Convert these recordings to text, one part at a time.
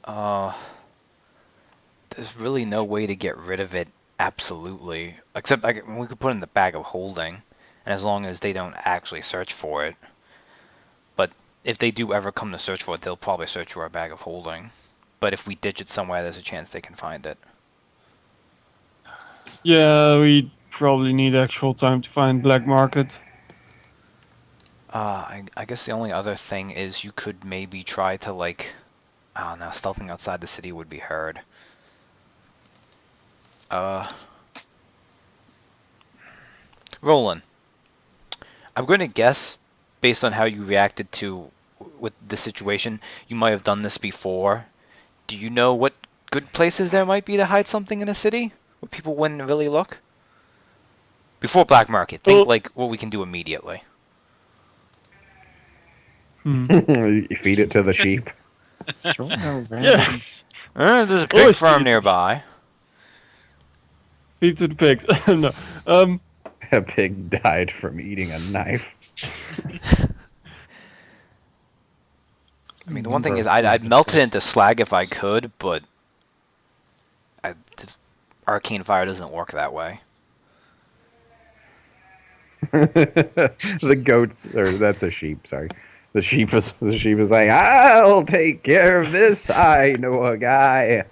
Uh, there's really no way to get rid of it absolutely, except we could put it in the bag of holding, and as long as they don't actually search for it. But if they do ever come to search for it, they'll probably search for our bag of holding. But if we ditch it somewhere, there's a chance they can find it. Yeah, we probably need actual time to find black market. I guess the only other thing is you could maybe try to like, I don't know, stealthing outside the city would be hard. Uh, Roland, I'm going to guess, based on how you reacted to with the situation, you might have done this before. Do you know what good places there might be to hide something in a city where people wouldn't really look? Before black market, think Oh. like what we can do immediately. You feed it to the sheep. Throwing a random. Yes. There's a pig Always farm feed- nearby. Feed to the pigs. No. A pig died from eating a knife. I mean, the one thing is I'd melt it into slag if I could, but arcane fire doesn't work that way. The goats, or that's a sheep. Sorry, the sheep is like, I'll take care of this. I know a guy.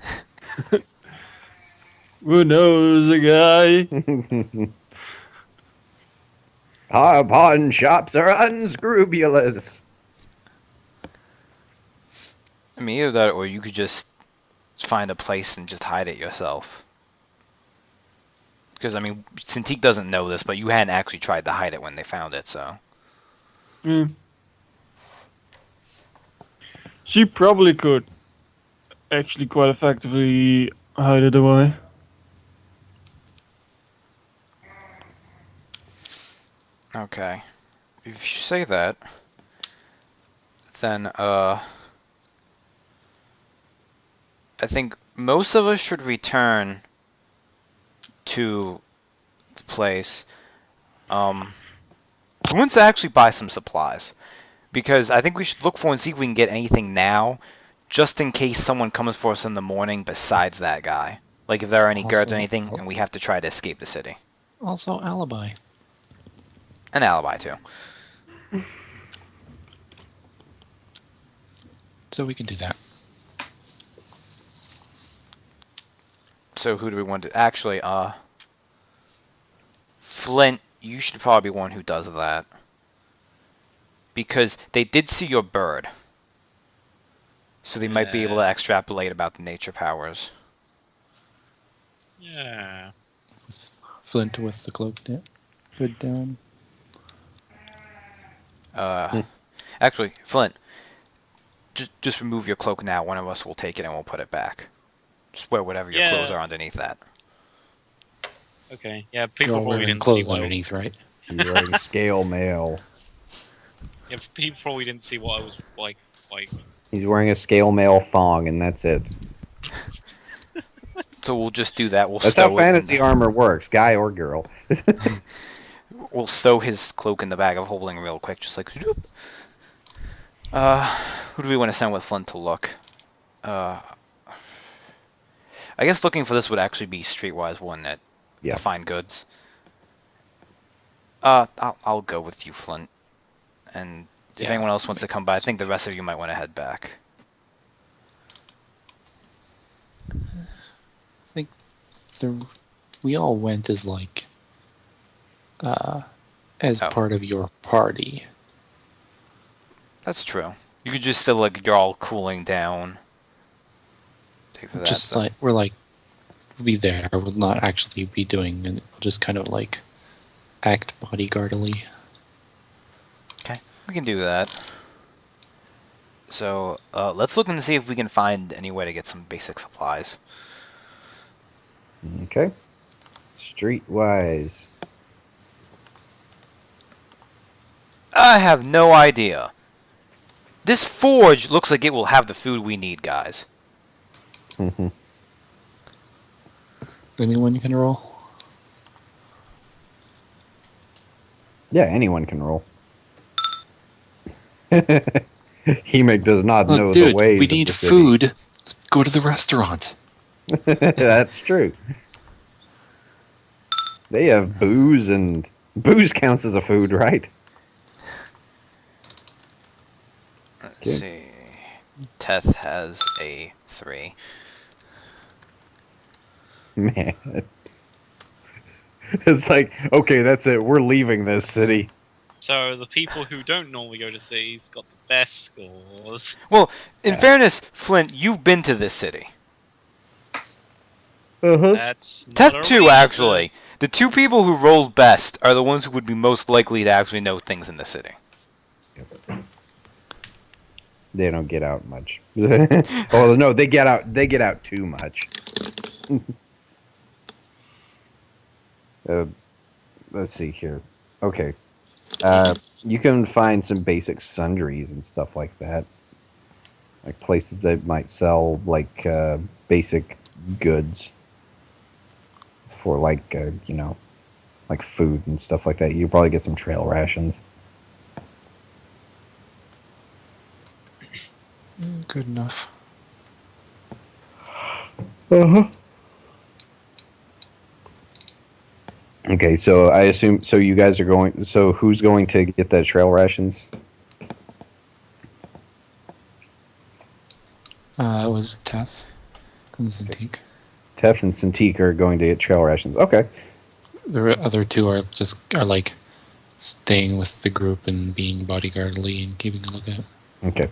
Who knows a guy? Pawn shops are unscrupulous. I mean, either that or you could just find a place and just hide it yourself. Because, I mean, Cintiq doesn't know this, but you hadn't actually tried to hide it when they found it, so. Hmm. She probably could actually quite effectively hide it away. Okay. If you say that, then, I think most of us should return to the place. Who wants to actually buy some supplies? Because I think we should look for and see if we can get anything now, just in case someone comes for us in the morning besides that guy. Like if there are any guards or Also- anything, and we have to try to escape the city. Also, alibi. An alibi, too. So we can do that. So who do we want to... Actually, Flint, you should probably be one who does that. Because they did see your bird. So they might be able to extrapolate about the nature powers. Yeah. Flint with the cloak hood down. Actually, Flint, just remove your cloak now. One of us will take it and we'll put it back. Just wear whatever your clothes are underneath that. Okay. Yeah. You're People all probably wearing didn't see clothes what. underneath, right? He's wearing scale mail. Yeah. People probably didn't see what I was like. He's wearing a scale mail thong, and that's it. So we'll just do that. We'll That's stow how it fantasy armor works, guy or girl. We'll stow his cloak in the bag of holding real quick, just like. Who do we want to send with Flint to look? I guess looking for this would actually be Streetwise, wouldn't it? Yeah. To find goods. I'll go with you, Flint. And if Yeah, anyone else wants to makes come by, I sense. think the rest of you might want to head back. We all went as like as Oh. part of your party. That's true. You could just still like you're all cooling down. Take for that, Just so- like we'll be there. We'll not actually be doing, and we'll just kind of like act bodyguardily. We can do that. So let's look and see if we can find any way to get some basic supplies. Okay. Streetwise. I have no idea. This forge looks like it will have the food we need, guys. Anyone can roll. Yeah, anyone can roll. Hemek does not know Dude, the ways we of need the city. food. Go to the restaurant. That's true. They have booze, and booze counts as a food, right? Let's Okay. see. Teth has a 3. Man. It's like, okay, that's it. We're leaving this city. So the people who don't normally go to cities got the best scores. Well, in Yeah. fairness, Flint, you've been to this city. Uh-huh. That's not Teth a too, reason. actually. The 2 people who rolled best are the ones who would be most likely to actually know things in the city. They don't get out much. Oh no, they get out. They get out too much. Let's see here. Okay, you can find some basic sundries and stuff like that, like places that might sell like basic goods for like like food and stuff like that. You probably get some trail rations. Good enough. Uh-huh. Okay, so I assume so you guys are going so who's going to get the trail rations? It was Teth and Zintique. Teth and Cintiq are going to get trail rations. Okay. The other two are like staying with the group and being bodyguardly and keeping a lookout. Okay.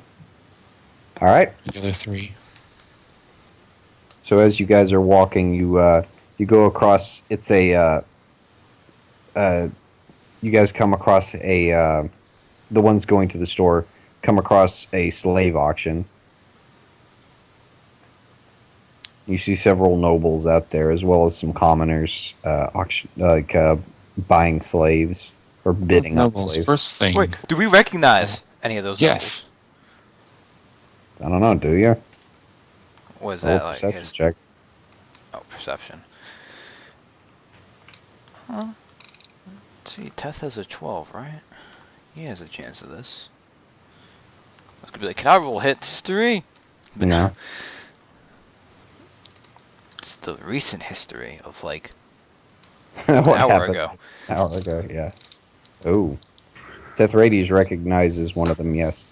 All right. The other 3. So as you guys are walking, you go across it's a you guys come across a the ones going to the store come across a slave auction. You see several nobles out there, as well as some commoners, buying slaves or bidding on Nobles, slaves. first thing. Wait, do we recognize any of those Yes. I don't know. Do you? nobles? What is Roll that like? perception His- check. Oh, perception. Huh? Let's see, Teth has a 12, right? He has a chance of this. I was gonna be like, can I roll hit history? But No. It's the recent history of like What an hour happened? ago. An hour ago, yeah. Oh. Tethrades recognizes one of them. Yes.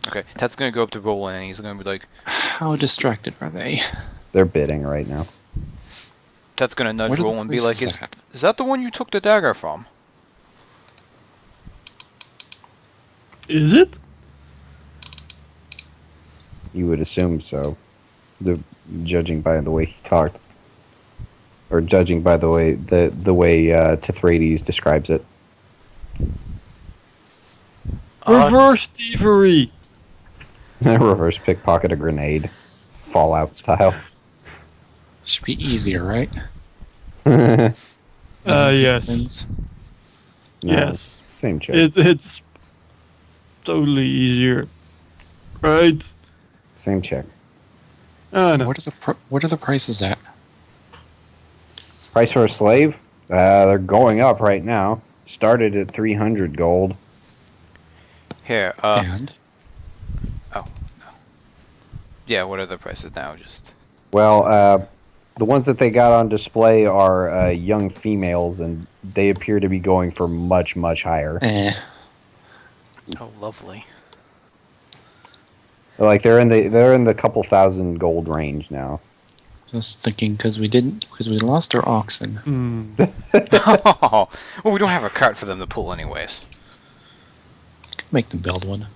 Okay, Teth's gonna go up to Roland and he's gonna be like, How distracted are they? They're bidding right now. Teth's gonna nudge What are the Roland and be like, places at? is that the one you took the dagger from? Is it? You would assume so. Judging by the way he talked, or judging by the way Tethrades describes it. Reverse thievery. Reverse pickpocket a grenade, Fallout style. Should be easier, right? Yes. Things. No, Yes. Same check. It's totally easier. Right? Same check. No. What are the prices at? Price for a slave? They're going up right now. Started at 300 gold. Here, And yeah, what are the prices now? Just Well, the ones that they got on display are young females, and they appear to be going for much, much higher. oh, lovely. Like they're in the couple thousand gold range now. just thinking because we lost our oxen. Hmm. Well, we don't have a cart for them to pull anyways. Make them build one.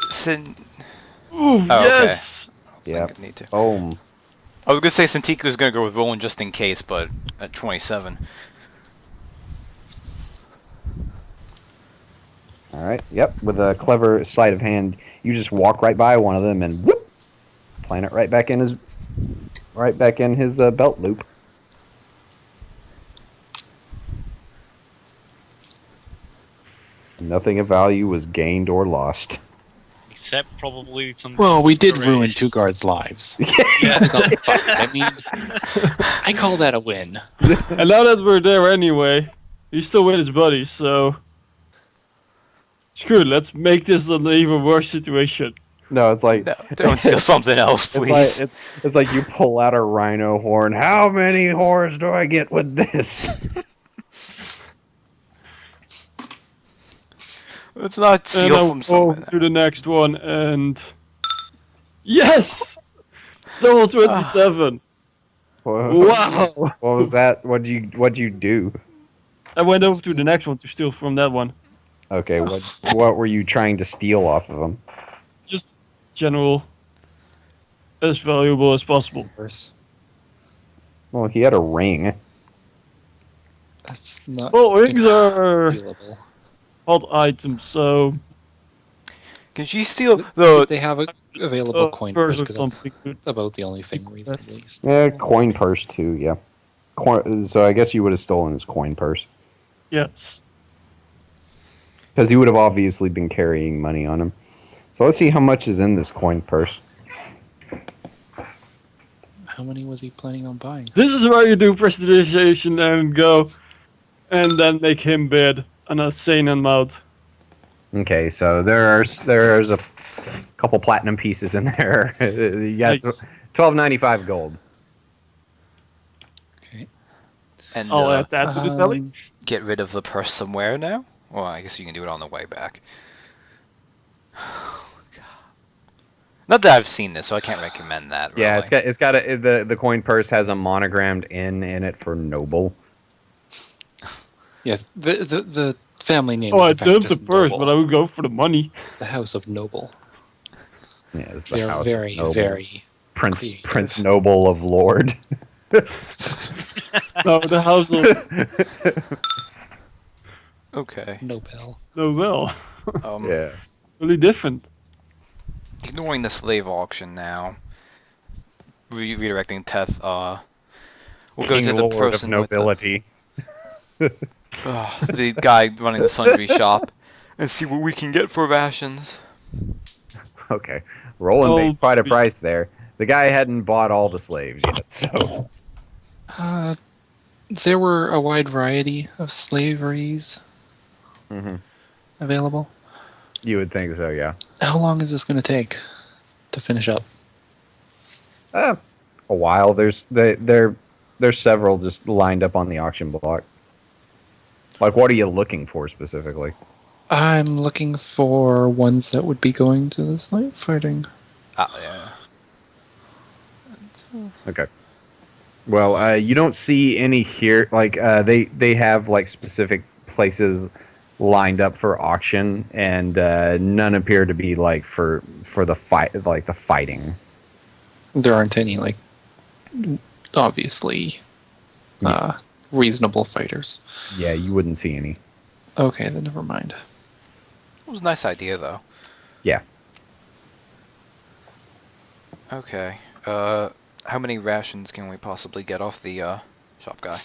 Sin. Ooh, Oh, okay. yes. Yeah. I need to. Oh, I was gonna say Santiku was gonna go with Roland just in case, but at 27. all right. Yep. With a clever sleight of hand, you just walk right by one of them and whoop, plant it right back in his belt loop. Nothing of value was gained or lost. Except probably some. Well, we did ruin race. 2 guards' lives. Yeah. I mean, I call that a win. And now that we're there anyway, he's still with his buddies, so Screw it, let's make this an even worse situation. No, it's like No, don't steal something else, please. it's like you pull out a rhino horn. How many horns do I get with this? Let's not And steal I'll from go someone. to the next one and... Yes! Double 27! Wow! What was that? What'd you do? I went over to the next one to steal from that one. Okay, what were you trying to steal off of him? Just general, as valuable as possible. First, Well, he had a ring. that's not Well, rings are available. hot items, so Can she steal Did the? they have a available coin purse purse? or 'Cause something. that's about the only thing reasonably. Yeah, coin purse too. Yeah. So I guess you would have stolen his coin purse Yes. because he would have obviously been carrying money on him. So let's see how much is in this coin purse. How many was he planning on buying? This is where you do prestidigitation and go, and then make him bid an insane amount. Okay, so there's a couple platinum pieces in there. You got Nice. $12.95 gold. Okay. And I'll add that to the tally. get rid of the purse somewhere now. Well, I guess you can do it on the way back. Not that I've seen this, so I can't recommend that. Really. Yeah, it's got the coin purse has a monogrammed N in it for noble. Yes, the family name. Oh, is I in fact dumped the just purse, Noble. but I would go for the money. The House of Noble. Yeah, it's the They're house of very, noble. very Prince creative. Noble of Lord. No, the house of Okay. Nobel. Nobel. Yeah. Really different. Ignoring the slave auction now. Redirecting Teth. We'll go King to the Lord person of with the, nobility. the guy running the sundry shop, and see what we can get for rations. Okay. Roland Oh, made quite a be- price there. The guy hadn't bought all the slaves yet, so There were a wide variety of slaveries available. you would think so, yeah. How long is this going to take to finish up? A while. There's several just lined up on the auction block. Like, what are you looking for specifically? I'm looking for ones that would be going to the slave fighting. Yeah. Okay. Well, you don't see any here. Like, they have like specific places lined up for auction, and none appear to be like for the fight, like the fighting. There aren't any, like, obviously, reasonable fighters. Yeah, you wouldn't see any. Okay, then never mind. It was a nice idea, though. Yeah. Okay. How many rations can we possibly get off the shop guy?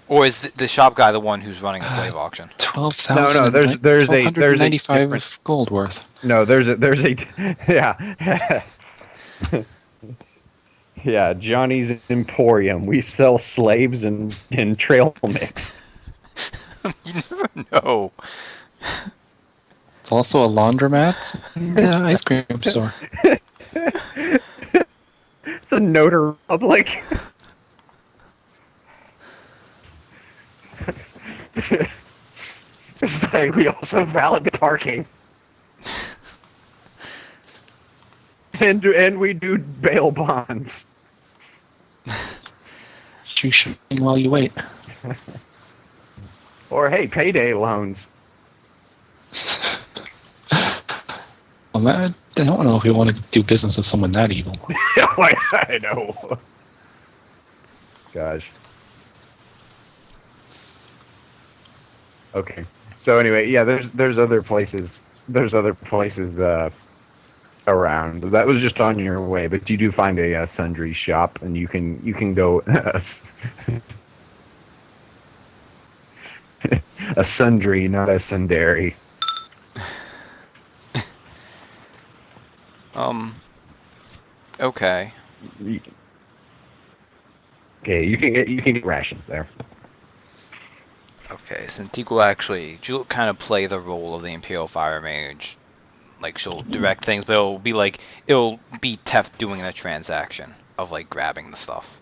Or is the shop guy the one who's running the slave auction? 12,000. No, there's a different- gold worth. No, there's a yeah. Yeah, Johnny's Emporium. We sell slaves and trail mix. You never know. It's also a laundromat and ice cream store. It's a notary public. It's like we also valid parking. And we do bail bonds. Shoe shopping while you wait. Or hey, payday loans. Well, I don't know if we want to do business with someone that evil. I know. Gosh. Okay. So anyway, yeah, there's other places. There's other places around. That was just on your way, but you do find a sundry shop, and you can go a sundry, not a sundary. Okay. Okay, you can get rations there. Okay, so Antigua actually, she'll kind of play the role of the Imperial Fire Mage. Like, she'll direct things, but it'll be Tef doing the transaction of, like, grabbing the stuff.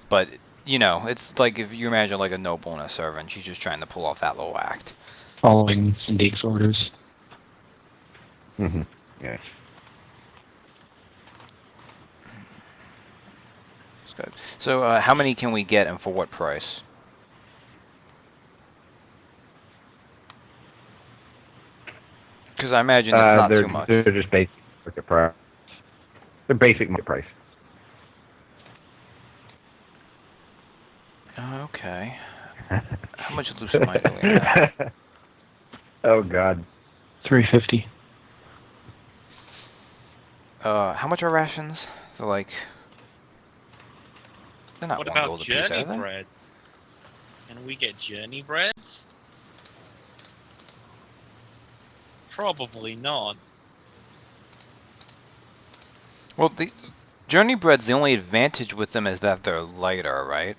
But, you know, it's like if you imagine, like, a noble and a servant, she's just trying to pull off that little act. Following Syndique's orders. Mm-hmm. Yeah. It's good. So, how many can we get and for what price? Because I imagine it's not too much. They're just basic market price. They're basic market price. Okay. How much loose money do we have? Oh God. 350. How much are rations? So, like, they're not What 1 about gold a piece, journey are they? breads? Can we get journey breads? Probably not. Well, the journey breads, the only advantage with them is that they're lighter, right?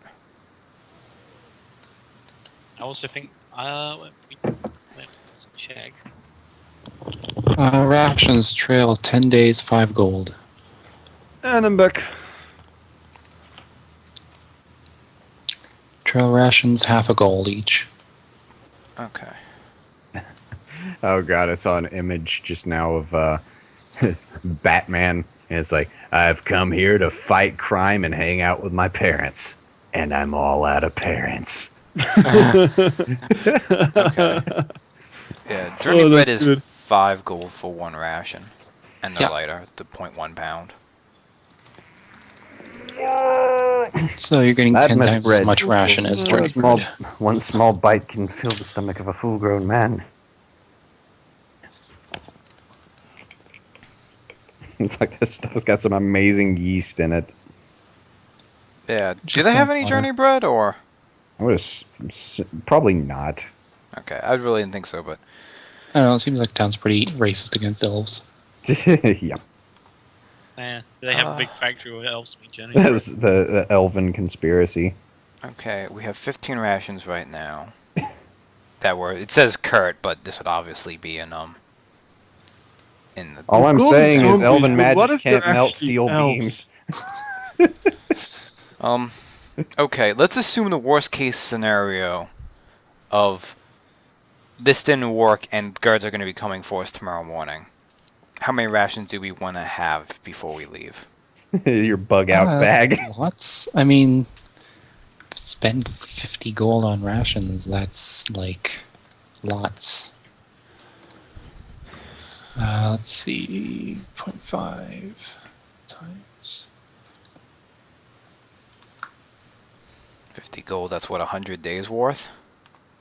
I also think. Let's check. Rations trail 10 days, 5 gold. And I'm back. Trail rations, half a gold each. Okay. Oh God, I saw an image just now of this Batman, and it's like, I've come here to fight crime and hang out with my parents, and I'm all out of parents. Okay. Yeah, journey Oh, bread that's is good. 5 gold for 1 ration, and they're Yeah. lighter, the 0.1 pound. So you're getting That 10 must times bread. as much ration as One journey small, bread. one small bite can fill the stomach of a full-grown man. It's like this stuff's got some amazing yeast in it. Yeah, do Just they have like any water. journey bread, or? I would probably not. Okay, I really didn't think so, but I don't know, it seems like the town's pretty racist against elves. Yeah, Yeah, they have a big Uh. factory where elves make journey that's bread. the elven conspiracy. okay, we have 15 rations right now. It says Kurt, but this would obviously be in the All I'm Golden saying is zombies, elven but what magic if they're can't melt actually steel elves? beams. Okay, let's assume the worst case scenario of this didn't work and guards are going to be coming for us tomorrow morning. How many rations do we want to have before we leave? Your bug out bag. Lots. I mean, spend 50 gold on rations. That's like lots. Let's see. 0.5 times. 50 gold, that's what, 100 days worth?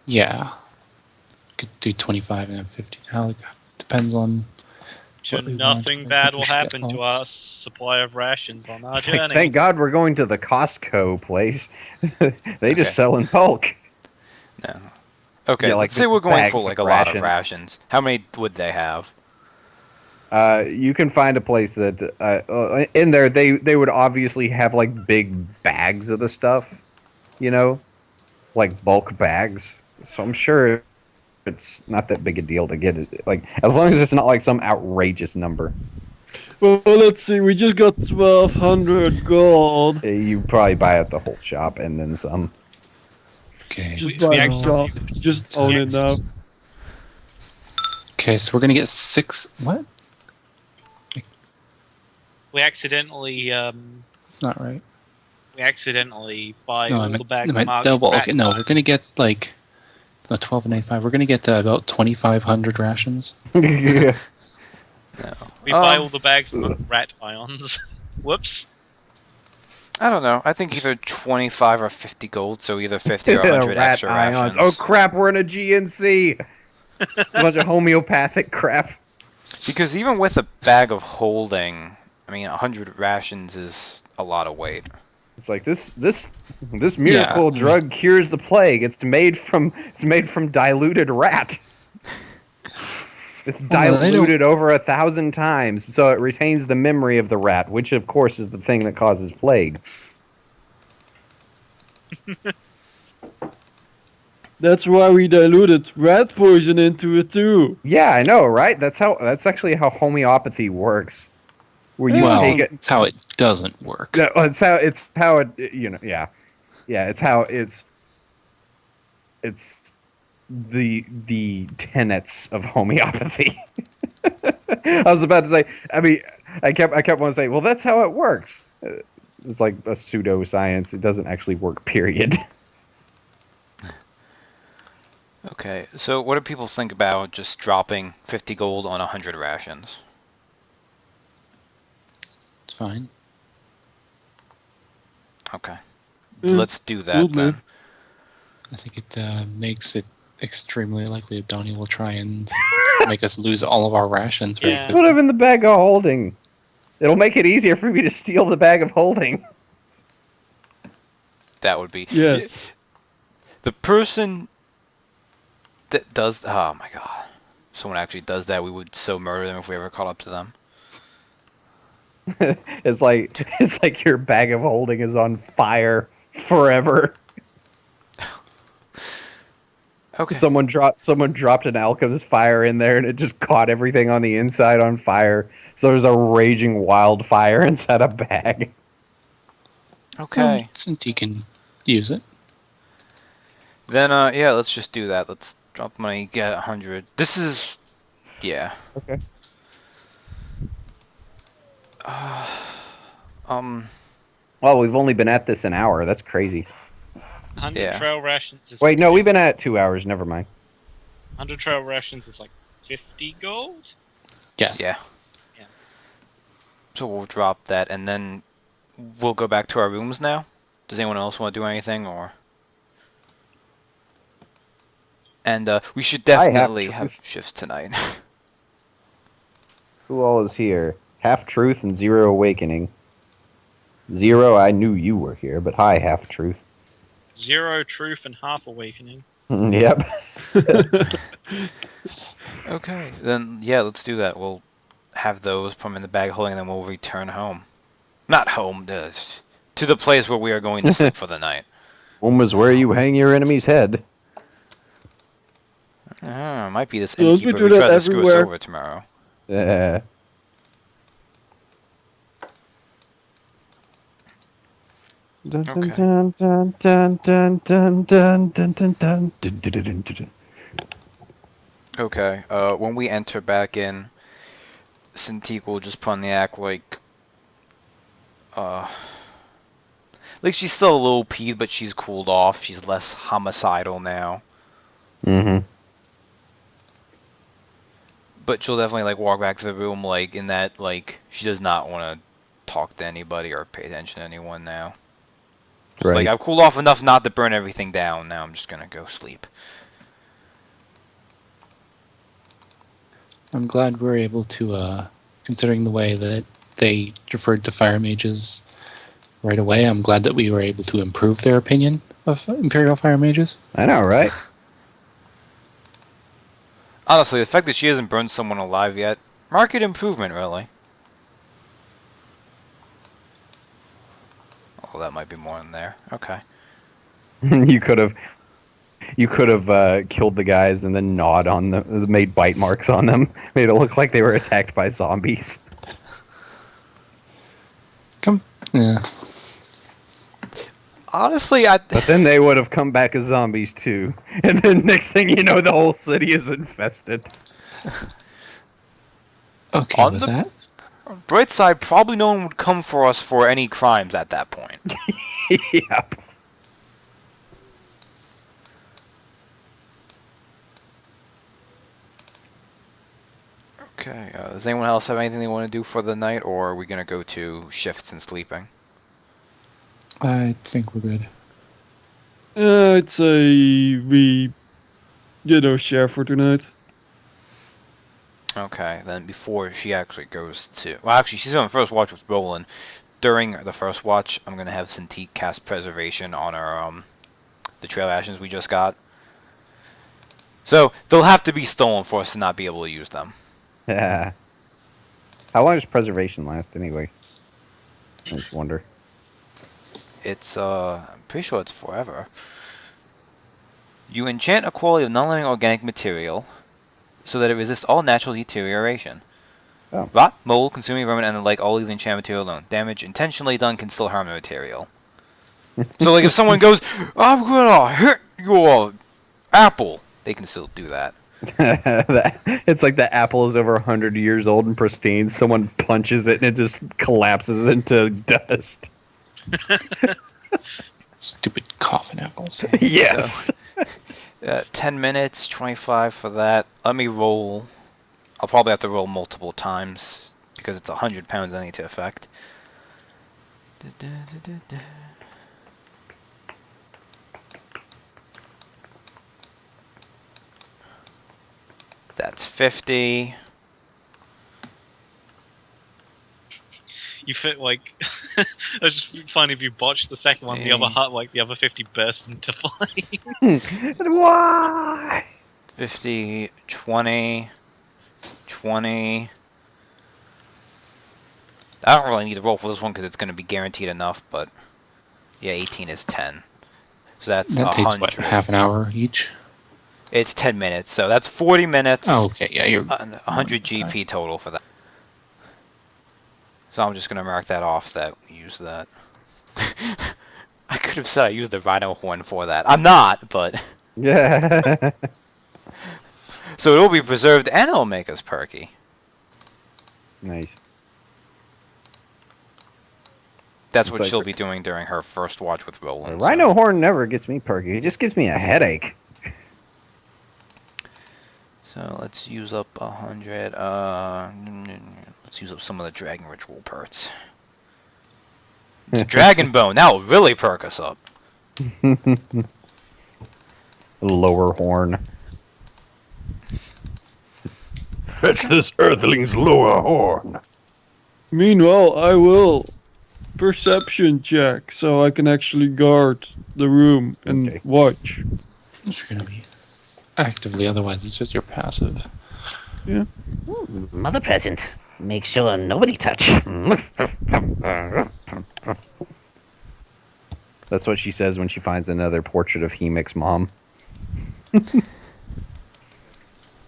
Yeah. Could do 25 and then 50. How depends on. So what we want. nothing I bad think we will should get happen to lots. our supply of rations on our It's journey. like, thank God we're going to the Costco place. They Okay. just sell in bulk. No. Okay, Yeah, like let's say we're going bags for of like a lot of rations. rations. How many would they have? You can find a place that in there they would obviously have like big bags of the stuff, you know, like bulk bags. So I'm sure it's not that big a deal to get it. Like as long as it's not like some outrageous number, Well, let's see. We just got 1,200 gold. you probably buy at the whole shop and then some. Okay. Just We buy the actually- shop. Just own it now. Okay, so we're gonna get 6. What? We accidentally That's not right. buy No, I all the meant, bags I meant marked double. rat Okay, no, iron. we're gonna get like. No, 12 and 85. We're gonna get about 2,500 rations. No. We buy all the bags marked rat ions. Whoops. I don't know. I think either 25 or 50 gold, so either 50 or 100 Rat extra ions. rations. Oh crap! We're in a GNC. It's a bunch of homeopathic crap. Because even with a bag of holding, I mean, 100 rations is a lot of weight. It's like this miracle Yeah. drug cures the plague. It's made from diluted rat. It's Well, they don't- diluted over 1,000 times, so it retains the memory of the rat, which of course is the thing that causes plague. That's why we diluted rat poison into it too. Yeah, I know, right? That's actually how homeopathy works. Where you Yeah. take Well, it. that's how it doesn't work. No, it's how it yeah, it's the tenets of homeopathy. I was about to say, I mean, I kept wanting to say, well, that's how it works. It's like a pseudoscience. It doesn't actually work, period. Okay, so what do people think about just dropping 50 gold on 100 rations? It's fine. Okay. Mm, Let's do that would then. I think it makes it extremely likely that Donnie will try and make us lose all of our rations. Yeah. Just put them in the bag of holding. It'll make it easier for me to steal the bag of holding. That would be yes. the person that does. Oh my god! Someone actually does that. We would so murder them if we ever caught up to them. It's like your bag of holding is on fire forever. Okay. Someone dropped an alchemist fire in there and it just caught everything on the inside on fire. So there's a raging wildfire inside a bag. Okay. Since he can use it. Then yeah, let's just do that. Let's drop money, get 100. This is yeah. Okay. Uh, um. Well, we've only been at this an hour. That's crazy. 100 Yeah. trail rations is Wait, no, we've been at it 2 hours. Never mind. 100 trail rations is like 50 gold. Yes. Yeah. Yeah. So we'll drop that, and then we'll go back to our rooms now. Does anyone else want to do anything, or? And we should I have definitely have truth. shifts tonight. Who all is here? Half Truth and Zero Awakening. Zero, I knew you were here, but hi, Half Truth. 0 truth and half awakening. Yep. Okay, then yeah, let's do that. We'll have those, put them in the bag holding, and then we'll return home. Not home, to the place where we are going to sleep for the night. Home is where you hang your enemy's head. Might be this Don't we innkeeper do who that tried to screw us everywhere? over tomorrow. Uh, Dun, dun, Okay. dun, dun, dun, dun, dun, dun, dun, dun, dun, dun, dun, dun, dun. Okay, when we enter back in, Cintiq will just put on the act like she's still a little peeved, but she's cooled off. She's less homicidal now. Mhm. But she'll definitely like walk back to the room like in that like she does not want to talk to anybody or pay attention to anyone now. So, Right. like I've cooled off enough not to burn everything down. Now I'm just gonna go sleep. I'm glad we're able to, considering the way that they referred to fire mages right away, I'm glad that we were able to improve their opinion of Imperial fire mages. I know, right? Honestly, the fact that she hasn't burned someone alive yet, market improvement, really. Oh, that might be more in there. Okay. You could have killed the guys and then gnawed on them, made bite marks on them, made it look like they were attacked by zombies. Yeah. Honestly, But then they would have come back as zombies too. And then next thing you know, the whole city is infested. Okay On with the- that. bright side, probably no one would come for us for any crimes at that point. Yep. Okay, does anyone else have anything they want to do for the night, or are we gonna go to shifts and sleeping? I think we're good. I'd say we, share for tonight. Okay, then before she actually goes to... Well, actually, she's on first watch with Roland. During the first watch, I'm gonna have Cintiq cast Preservation on our, the trail actions we just got. So, they'll have to be stolen for us to not be able to use them. Yeah. How long does preservation last anyway? I just wonder. It's, I'm pretty sure it's forever. You enchant a quality of non-living organic material so that it resists all natural deterioration. Oh. Rot, mold, consuming vermin, and the like all leave the enchant material alone. Damage intentionally done can still harm the material. So, like, if someone goes, I'm gonna hit your apple, they can still do that. It's like the apple is over 100 years old and pristine. Someone punches it and it just collapses into dust. Stupid coffin apples. Yes. 10 minutes, 25 for that. Let me roll. I'll probably have to roll multiple times because it's 100 pounds I need to affect. That's 50. You fit like. I was just funny if you botched the second one, the other the other 50 burst into flame. Why? 50, 20, 20. I don't really need to roll for this one because it's going to be guaranteed enough, but yeah, 18 is 10. So that's That takes 100. what, half an hour each? It's 10 minutes, so that's 40 minutes. Oh, okay, yeah, you're 100 GP total for that. So I'm just going to mark that off that we use that. I could have said I used the rhino horn for that. I'm not, but... Yeah. So it will be preserved and it'll make us perky. Nice. That's It's what like she'll be doing during her first watch with A Roland. rhino horn never gets me perky. It just gives me a headache. So let's use up 100. Let's use up some of the dragon ritual parts. Dragon bone. That will really perk us up. Lower horn. Fetch this earthling's lower horn. Meanwhile, I will perception check so I can actually guard the room and Okay. watch. If you're gonna be actively, otherwise it's just your passive. Mother present. Make sure nobody touch. That's what she says when she finds another portrait of Hemek's mom.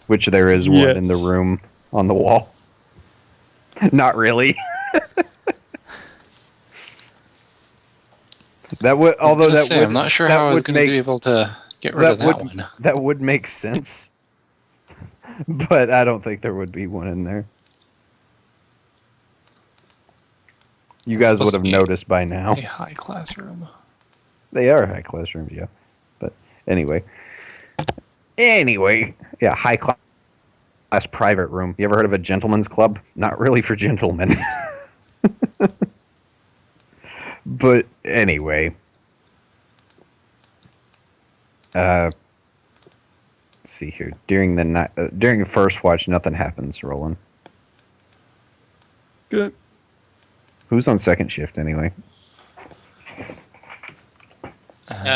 Which there is one in the Yes. room on the wall. Not really. That would, although I'm gonna that say, would, I'm not sure that how I was would going to make be able to get rid that of that would one. that would make sense. But I don't think there would be one in there. You It's guys supposed would to have be noticed by now. A high class room. They are high class rooms, yeah. But anyway. Anyway, yeah, high class private room. You ever heard of a gentleman's club? Not really for gentlemen. But anyway. Let's see here. During the night, during the first watch, nothing happens, Roland. Good. Who's on second shift anyway?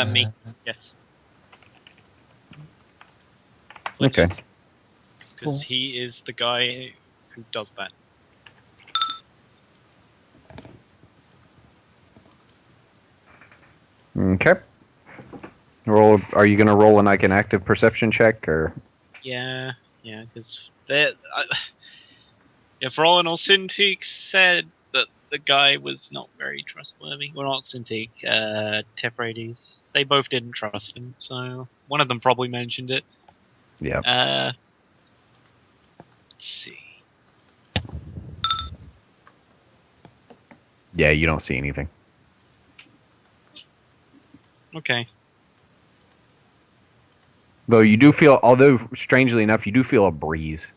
Me. Yes. Okay. Because he is the guy who does that. Okay. Roll. Are you gonna roll an like an active perception check or? Yeah, because if Roland or Cintiq said that the guy was not very trustworthy, well, not Cintiq, Tephrides, they both didn't trust him, so one of them probably mentioned it. Yeah. Let's see. Yeah, you don't see anything. Okay. Though you do feel, although strangely enough, you do feel a breeze.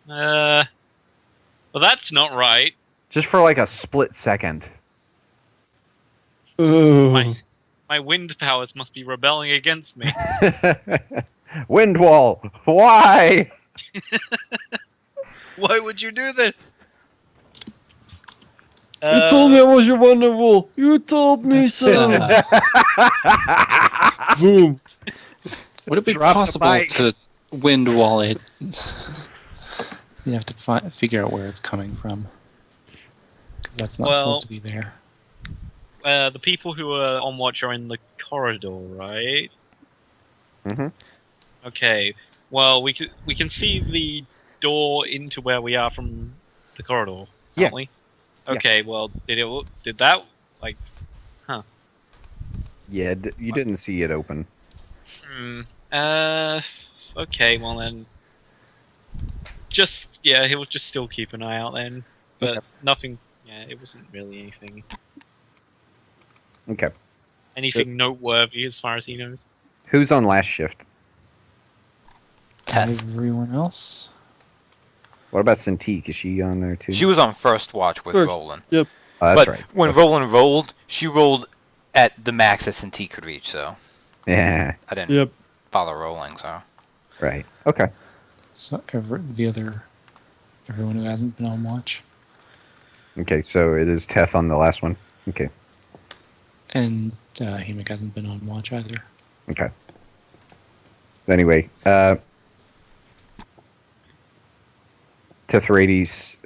Well, that's not right. Just for like a split second. Oh. My wind powers must be rebelling against me. Wind wall. Why? Why would you do this? You told me I was your wonderful. You told me so. Boom. Would it be Drop the possible mic. to wind wall it? You have to figure out where it's coming from. Because that's not supposed to be there. The people who are on watch are in the corridor, right? Mhm. Okay. Well, we can see the door into where we are from the corridor, Yeah. can't we? Yeah. Okay. Well, did that like? Huh. Yeah, you didn't see it open. Hmm. Okay. Well then, he'll just still keep an eye out then. But Okay. nothing. Yeah, it wasn't really Okay. anything noteworthy as far as he knows. Who's on last shift? Teth. Everyone else? What about Cintiq? Is she on there too? She was on first watch with First. Roland. Yep. Oh, that's But right. when Okay. Roland rolled, she rolled at the max that Cintiq could reach, so Yeah. I didn't Yep. bother rolling, so. Right. Okay. So everyone who hasn't been on watch. Okay. So it is Teth on the last one. Okay. And Hemik hasn't been on watch either. Okay. Anyway, Tethrades,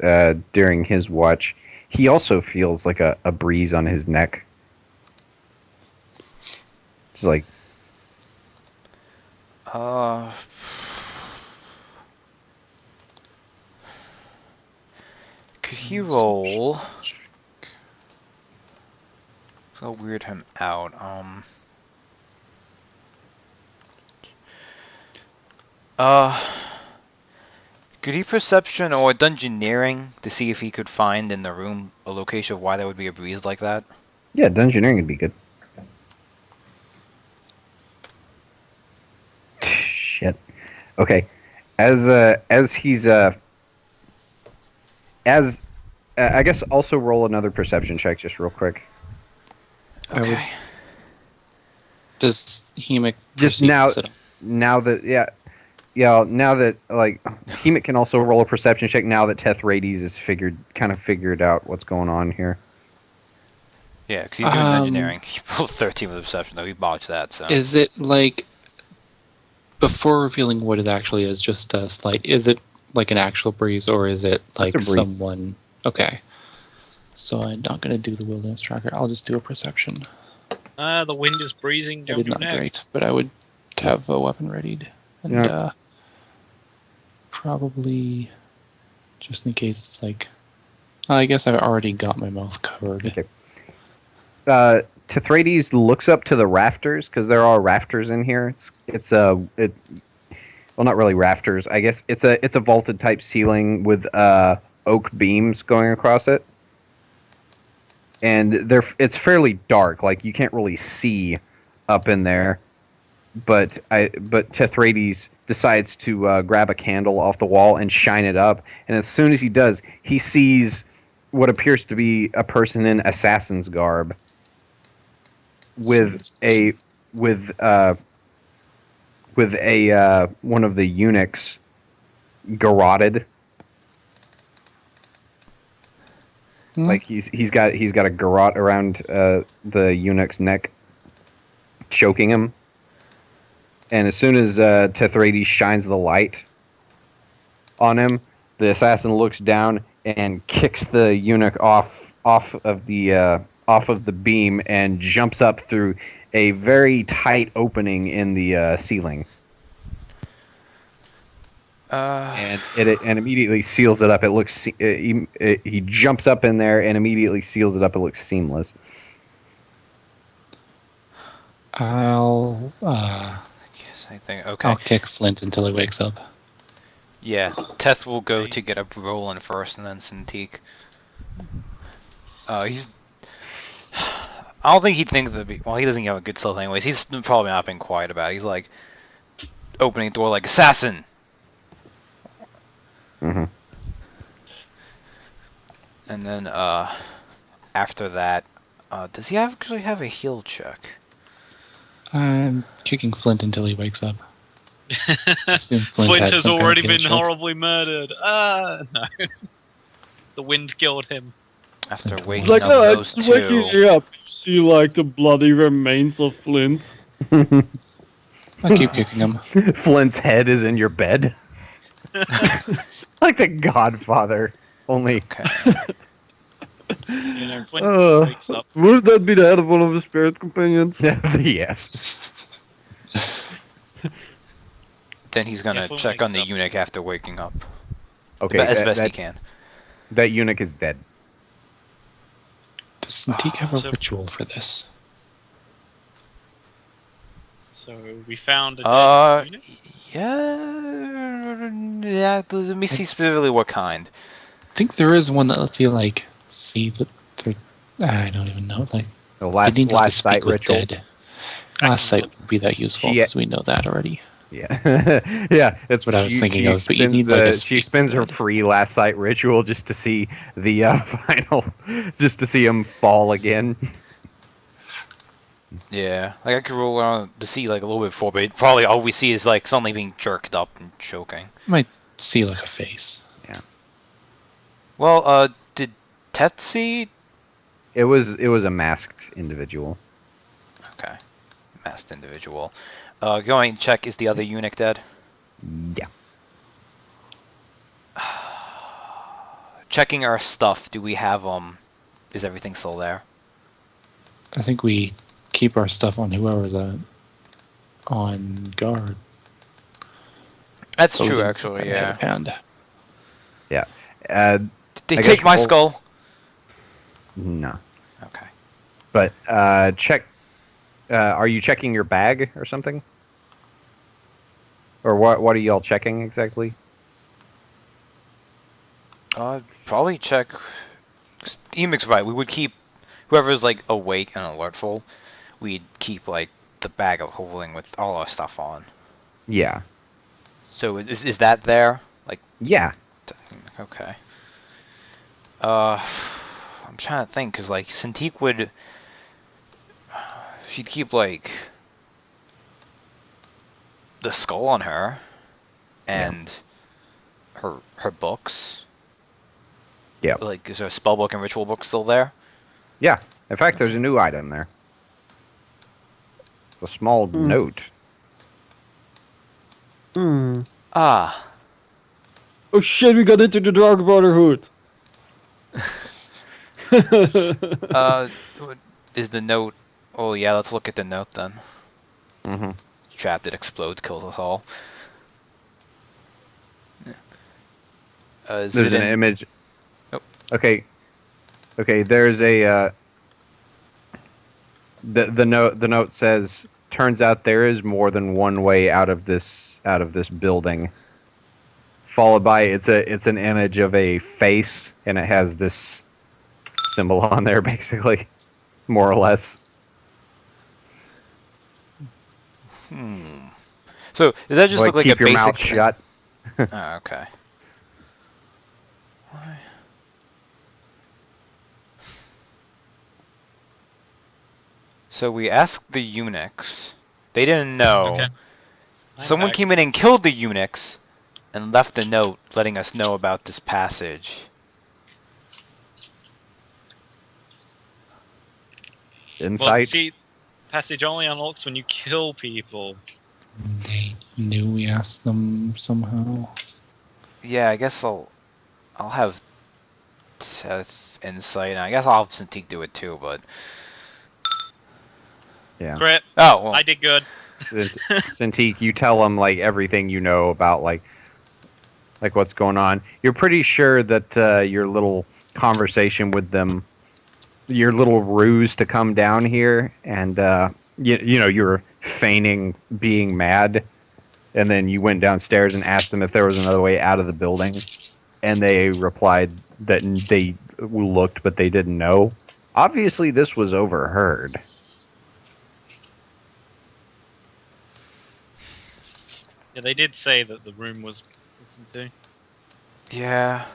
during his watch, he also feels like a breeze on his neck. It's like, Could he roll? So weird him out. Could he perception or dungeoneering to see if he could find in the room a location of why there would be a breeze like that? yeah, dungeoneering would be good. Shit. Okay. As he's as I guess also roll another perception check just real quick. I would- Okay. Does Hemik Just perceive now- this at all? Now that now that like Hemik can also roll a perception check now that Tethrades is kind of figured out what's going on here. Yeah, because he's doing Um, engineering. He rolled 13 with perception, though. He botched that, so. Is it like before revealing what it actually is? Just a slight. Is it like an actual breeze, or is it like That's a breeze. someone? Okay. So I'm not going to do the wilderness tracker. I'll just do a perception. The wind is breezing I down did your not neck. great, but I would have a weapon readied, and Yeah. probably just in case it's like. I guess I've already got my mouth covered. Okay. Tethrades looks up to the rafters because there are rafters in here. Well, not really rafters. I guess it's a vaulted type ceiling with oak beams going across it, and it's fairly dark. Like you can't really see up in there. But Tethrades decides to grab a candle off the wall and shine it up, and as soon as he does, he sees what appears to be a person in assassin's garb with one of the eunuchs garroted. Hmm? Like he's got a garrote around the eunuch's neck, choking him. And as soon as Tethrades shines the light on him, the assassin looks down and kicks the eunuch off of the beam and jumps up through a very tight opening in the ceiling, and it immediately seals it up. It looks he jumps up in there and immediately seals it up. It looks seamless. I'll Yes, I think. Okay. I'll kick Flint until he wakes up. Yeah, Teth will go to get up Roland first, and then Cintiq. He's. I don't think he thinks that. Well, he doesn't have a good stealth anyways. He's probably not been quiet about it. He's like opening the door like assassin. Mm-hmm. And then after that, does he actually have a heal check? I'm kicking Flint until he wakes up. Assume Flint has has some kind of already heal been check. horribly murdered. No. The wind killed him. After It's waking Like, up no, those just waking two. you up. You see, like, the bloody remains of Flint. I'll keep kicking him. Flint's head is in your bed, like the Godfather. Only Okay. You know, Flint Uh, wakes up. Would that be the head of one of his spirit companions? yes. Then he's gonna If one check on the wakes up. eunuch after waking up. Okay, As that, best he that, can. that eunuch is dead. Does Cintiq have a So- ritual for this? So we found a Uh, dead unit. yeah. Let me see specifically what kind. I think there is one that lets you like see that they're. I don't even know. Like The you last need to last speak sight with ritual. dead. I Last can sight would be that useful She- because we know that already. Yeah, yeah. That's what I was thinking of, but you spends need, like, a she speak spends her dead. free last sight ritual just to see the final, just to see him fall again. Yeah, like I could roll around to see like a little bit before, but probably all we see is like suddenly being jerked up and choking. Might see like a face. Well, did Tetsi? It was a masked individual. Okay, masked individual. Going check. Is the other eunuch dead? Yeah. Checking our stuff. Do we have Is everything still there? I think we keep our stuff on whoever's on guard. That's so we true, didn't actually. have a Yeah. panda. Yeah. Did they I guess take my roll- skull? No. Okay. But check. Are you checking your bag or something? Or what are y'all checking exactly? Probably check. Emic's right. We would keep whoever's like awake and alertful. We'd keep like the bag of holding with all our stuff on. Yeah. So is that there? Like, Yeah. okay. I'm trying to think because like Cintiq would. She'd keep like the skull on her, and her books. Yeah. Like, is her spell book and ritual book still there? Yeah. In fact, there's a new item there. A small note. Hmm. Ah, Oh shit, we got into the Dark Brotherhood. is the note? Oh yeah, let's look at the note then. Mm-hmm. Trapped, it explodes, kills us all. Is There's it an in- image. Oh. Okay. Okay. There's a. The note says, "Turns out there is more than one way out of this building." Followed by it's an image of a face, and it has this symbol on there, basically, more or less. So does that just Like, look like keep a your basic mouth thing? shut. Oh, okay. So we asked the eunuchs. They didn't know. Okay. I'm Someone back. came in and killed the eunuchs and left a note letting us know about this passage. Well, Insight. see, passage only unlocks when you kill people. They knew we asked them somehow. Yeah, I guess I'll have insight. And I guess I'll have Cintiq do it too, but Yeah. Crit, oh well. I did good. Cintiq, you tell them like everything you know about like what's going on. You're pretty sure that your little conversation with them, your little ruse to come down here, and you know you were feigning being mad, and then you went downstairs and asked them if there was another way out of the building, and they replied that they looked but they didn't know. Obviously, this was overheard. Yeah, they did say that the room was listened to. Yeah.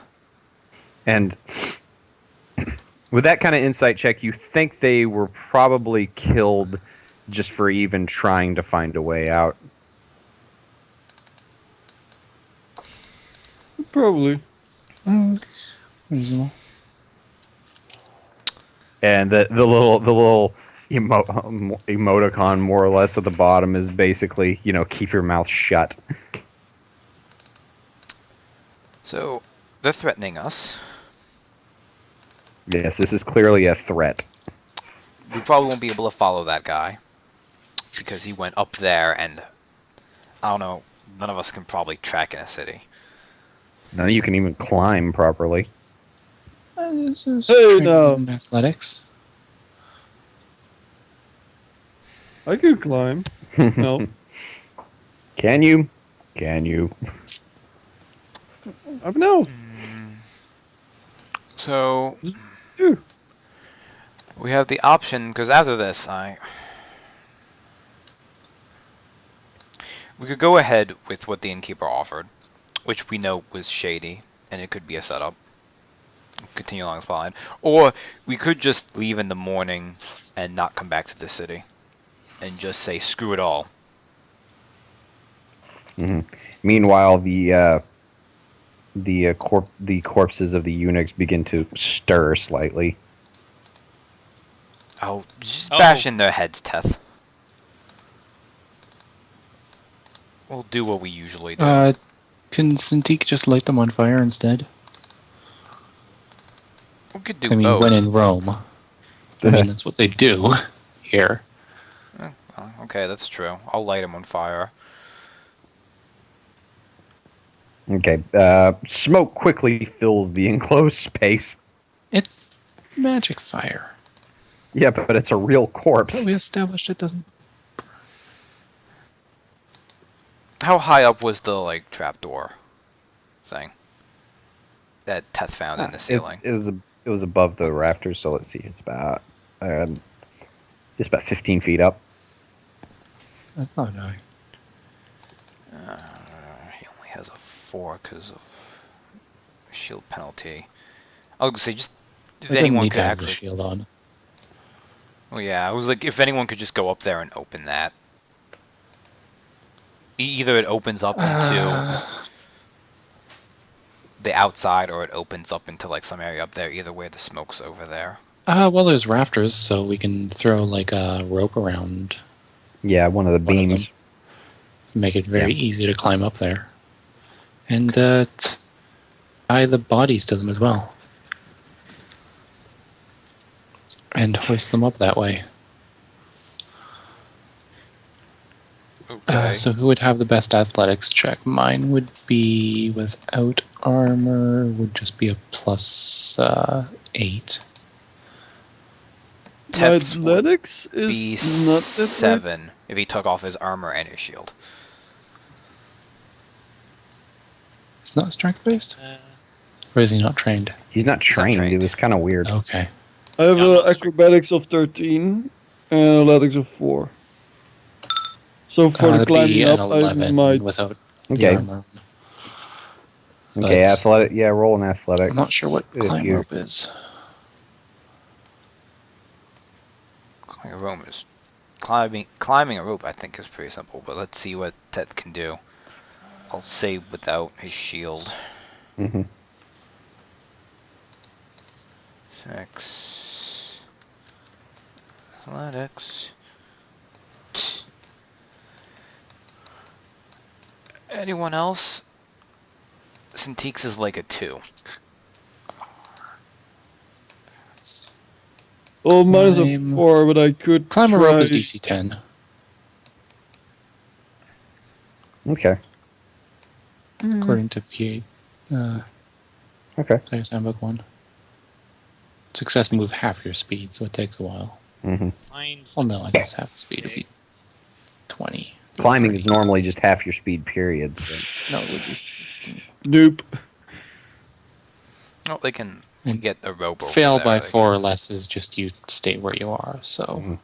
And with that kind of insight check, you think they were probably killed just for even trying to find a way out. Probably. Reasonable. And the little emoticon, more or less, at the bottom is basically, you know, keep your mouth shut. So they're threatening us. Yes, this is clearly a threat. We probably won't be able to follow that guy because he went up there and I don't know none of us can probably track in a city. None of you can even climb properly. This is Hey, training now. in athletics. I can climb. No. Can you? Can you? I don't know. So Phew. we have the option because after this, we could go ahead with what the innkeeper offered, which we know was shady, and it could be a setup. Continue along this line, or we could just leave in the morning and not come back to the city, and just say screw it all. Meanwhile, the corpses of the eunuchs begin to stir slightly. I'll just Oh. bash in their heads, Teth. We'll do what we usually do. Can Cintiq just light them on fire instead? We could do I mean, both. when in Rome. I mean, that's what they do here. Oh, okay, that's true. I'll light them on fire. Okay. Smoke quickly fills the enclosed space. It's magic fire. Yeah, but it's a real corpse. But we established it doesn't. How high up was the trapdoor thing that Teth found in the ceiling? It was above the rafters, so let's see. It's about 15 feet up. That's not high. He only has a 4 because of shield penalty. I was gonna say just if They didn't anyone need could to have the actually. shield on. Oh yeah, I was like, if anyone could just go up there and open that. Either it opens up into the outside, or it opens up into some area up there. Either way, the smoke's over there. Well, there's rafters, so we can throw a rope around, Yeah, one of the One of beams. them. make it very easy to climb up there, and tie the bodies to them as well, and hoist them up that way. Okay. So who would have the best athletics check? Mine would be without armor, would just be a plus 8. Teth's would Athletics be is not that 7 if he took off his armor and his shield. It's not strength based? Uh, Or is he not trained? He's not trained. trained. It was kind of weird. Okay. I have Yeah, I'm not acrobatics of 13 and athletics of 4. So for the That'd be climbing an up, I 11 might. without Okay. the armor. Okay, But- athletic. Yeah, roll an athletics. I'm not sure what if climb you- rope is. Climbing a rope, I think, is pretty simple. But let's see what Teth can do. I'll say without his shield. Mhm. 6 athletics. Anyone else? Cintiq's is like a 2. Well, mine is a Climb- 4, but I could Climb a try. rope is DC 10. Okay. According to PA, Okay. Player's Handbook 1. Success move half your speed, so it takes a while. hmm mine's Well, no, I guess half the speed would be 20. Climbing is normally just half your speed, period. So. No, it would be 15. Nope. Oh, they can And get a rope over Fail there. by They 4 or less is just you stay where you are, so. Mhm.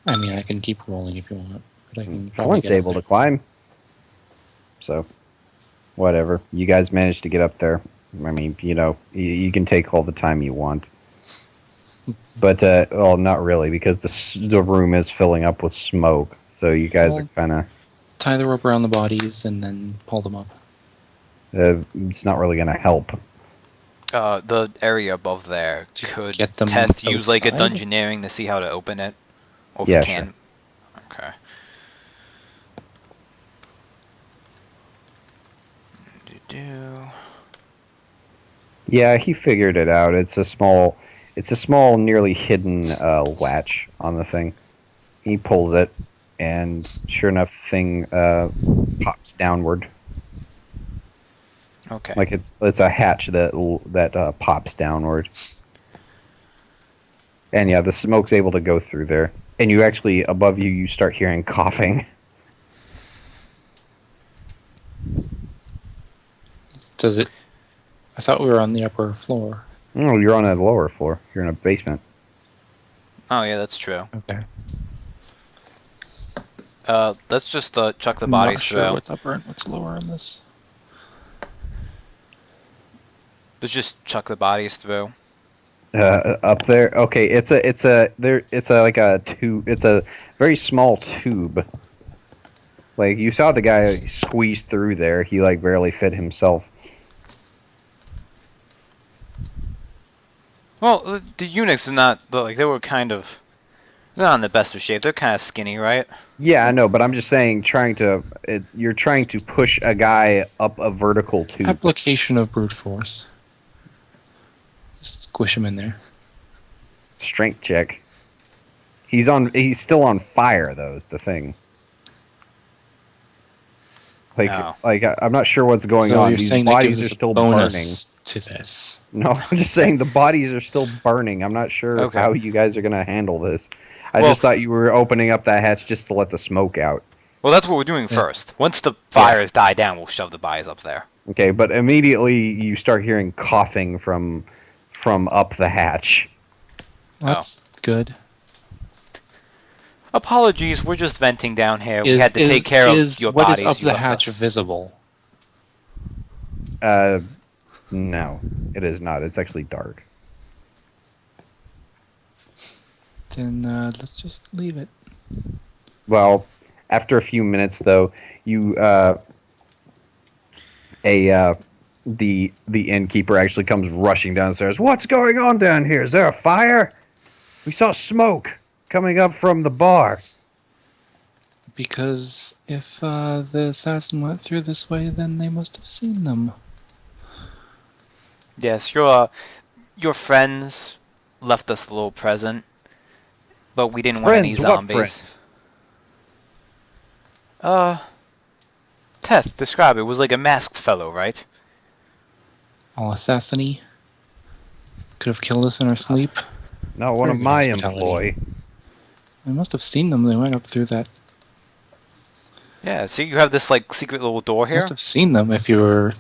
I mean, I can keep rolling if you want. But I can probably Flint's get up able there. to climb. So, whatever. You guys managed to get up there. I mean, you can take all the time you want. But, well, not really, because the room is filling up with smoke. So you guys are Well- kind of... Tie the rope around the bodies and then pull them up. it's not really going to help. The area above there, To could get them Teth use a outside? dungeoneering to see how to open it? Or if Yeah, he can. Okay. Do. Yeah, he figured it out. It's a small, nearly hidden latch on the thing. He pulls it, and sure enough, the thing pops downward. Okay. Like it's a hatch that pops downward. And yeah, the smoke's able to go through there. And you actually, above you, you start hearing coughing. Does it? I thought we were on the upper floor. Oh, you're on a lower floor. You're in a basement. Oh yeah, that's true. Okay. Let's just chuck the I'm bodies not sure through. what's upper and what's lower in this. Let's just chuck the bodies through. Up there. Okay, it's like a tube. It's a very small tube. Like you saw the guy squeeze through there. He like barely fit himself. Well, the eunuchs are not like they were kind of they're not in the best of shape. They're kind of skinny, right? Yeah, I know, but I'm just saying, you're trying to push a guy up a vertical tube. Application of brute force. Just squish him in there. Strength check. He's still on fire though, is the thing. No. I'm not sure what's going so on. You're These saying that bodies gives are us still a burning. bonus to this. No, I'm just saying the bodies are still burning. I'm not sure Okay. how you guys are gonna handle this. I Well- just thought you were opening up that hatch just to let the smoke out. Well, that's what we're doing Yeah. first. Once the fires die down, we'll shove the bodies up there. Okay, but immediately you start hearing coughing from up the hatch. That's good. Apologies, we're just venting down here. We had to take care of your what bodies. is up you the left hatch us. visible? No, it is not. It's actually dark. Then let's just leave it. Well, after a few minutes, though, you the innkeeper actually comes rushing downstairs. What's going on down here? Is there a fire? We saw smoke coming up from the bar. Because if the assassin went through this way, then they must have seen them. Yes, your friends left us a little present, but we didn't want any Friends, what zombies. friends? Teth, describe it. It was like a masked fellow, right? All assassiny. Could have killed us in our sleep. No, one of Very good my hospitality. employ. They must have seen them. They went up through that. Yeah. So you have this like secret little door here. Must have seen them if you were.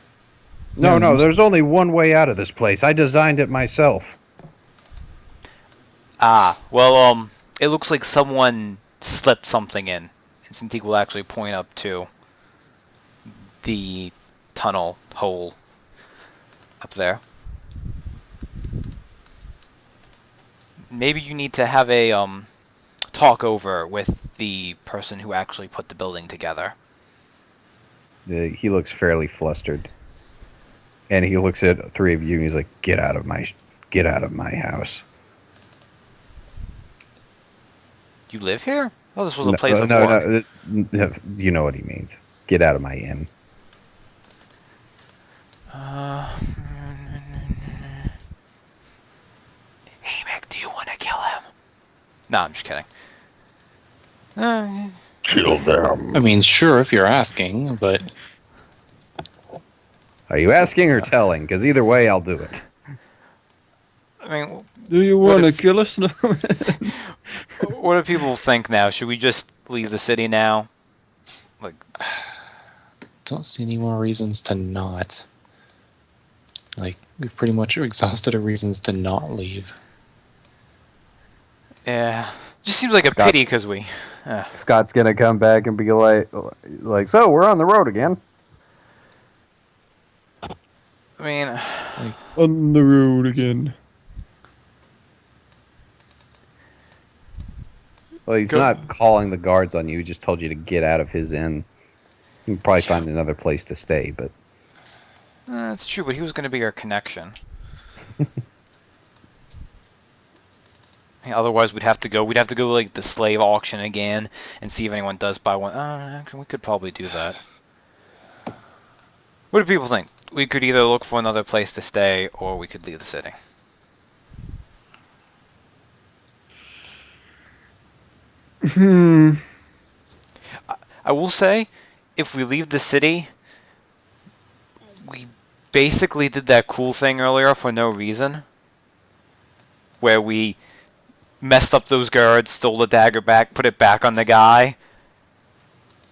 No, Yeah, no, must- there's only one way out of this place. I designed it myself. Ah, well, it looks like someone slipped something in. And Cintiq will actually point up to the tunnel hole up there. Maybe you need to have a talk over with the person who actually put the building together. He looks fairly flustered, and he looks at three of you and he's like, get out of my house." You live here? Oh, this was a No, place of no, work. no, you know what he means. Get out of my inn. Hey, Mick, do you want to kill him? No, I'm just kidding. Kill them. I mean, sure, if you're asking, but Are you asking or telling? Because either way, I'll do it. I mean, Do you What want to if- kill us now? what do people think now? Should we just leave the city now? Like, don't see any more reasons to not. Like, we've pretty much exhausted our reasons to not leave. yeah, just seems like a Scott- pity because we. Scott's gonna come back and be like, so we're on the road again. I mean, On the road again. Well, he's Go- not calling the guards on you. He just told you to get out of his inn. You can probably find another place to stay, but that's true. But he was going to be our connection. Yeah, otherwise, we'd have to go. We'd have to go like the slave auction again and see if anyone does buy one. Actually, we could probably do that. What do people think? We could either look for another place to stay, or we could leave the city. I will say, if we leave the city, we basically did that cool thing earlier for no reason, where we messed up those guards, stole the dagger back, put it back on the guy.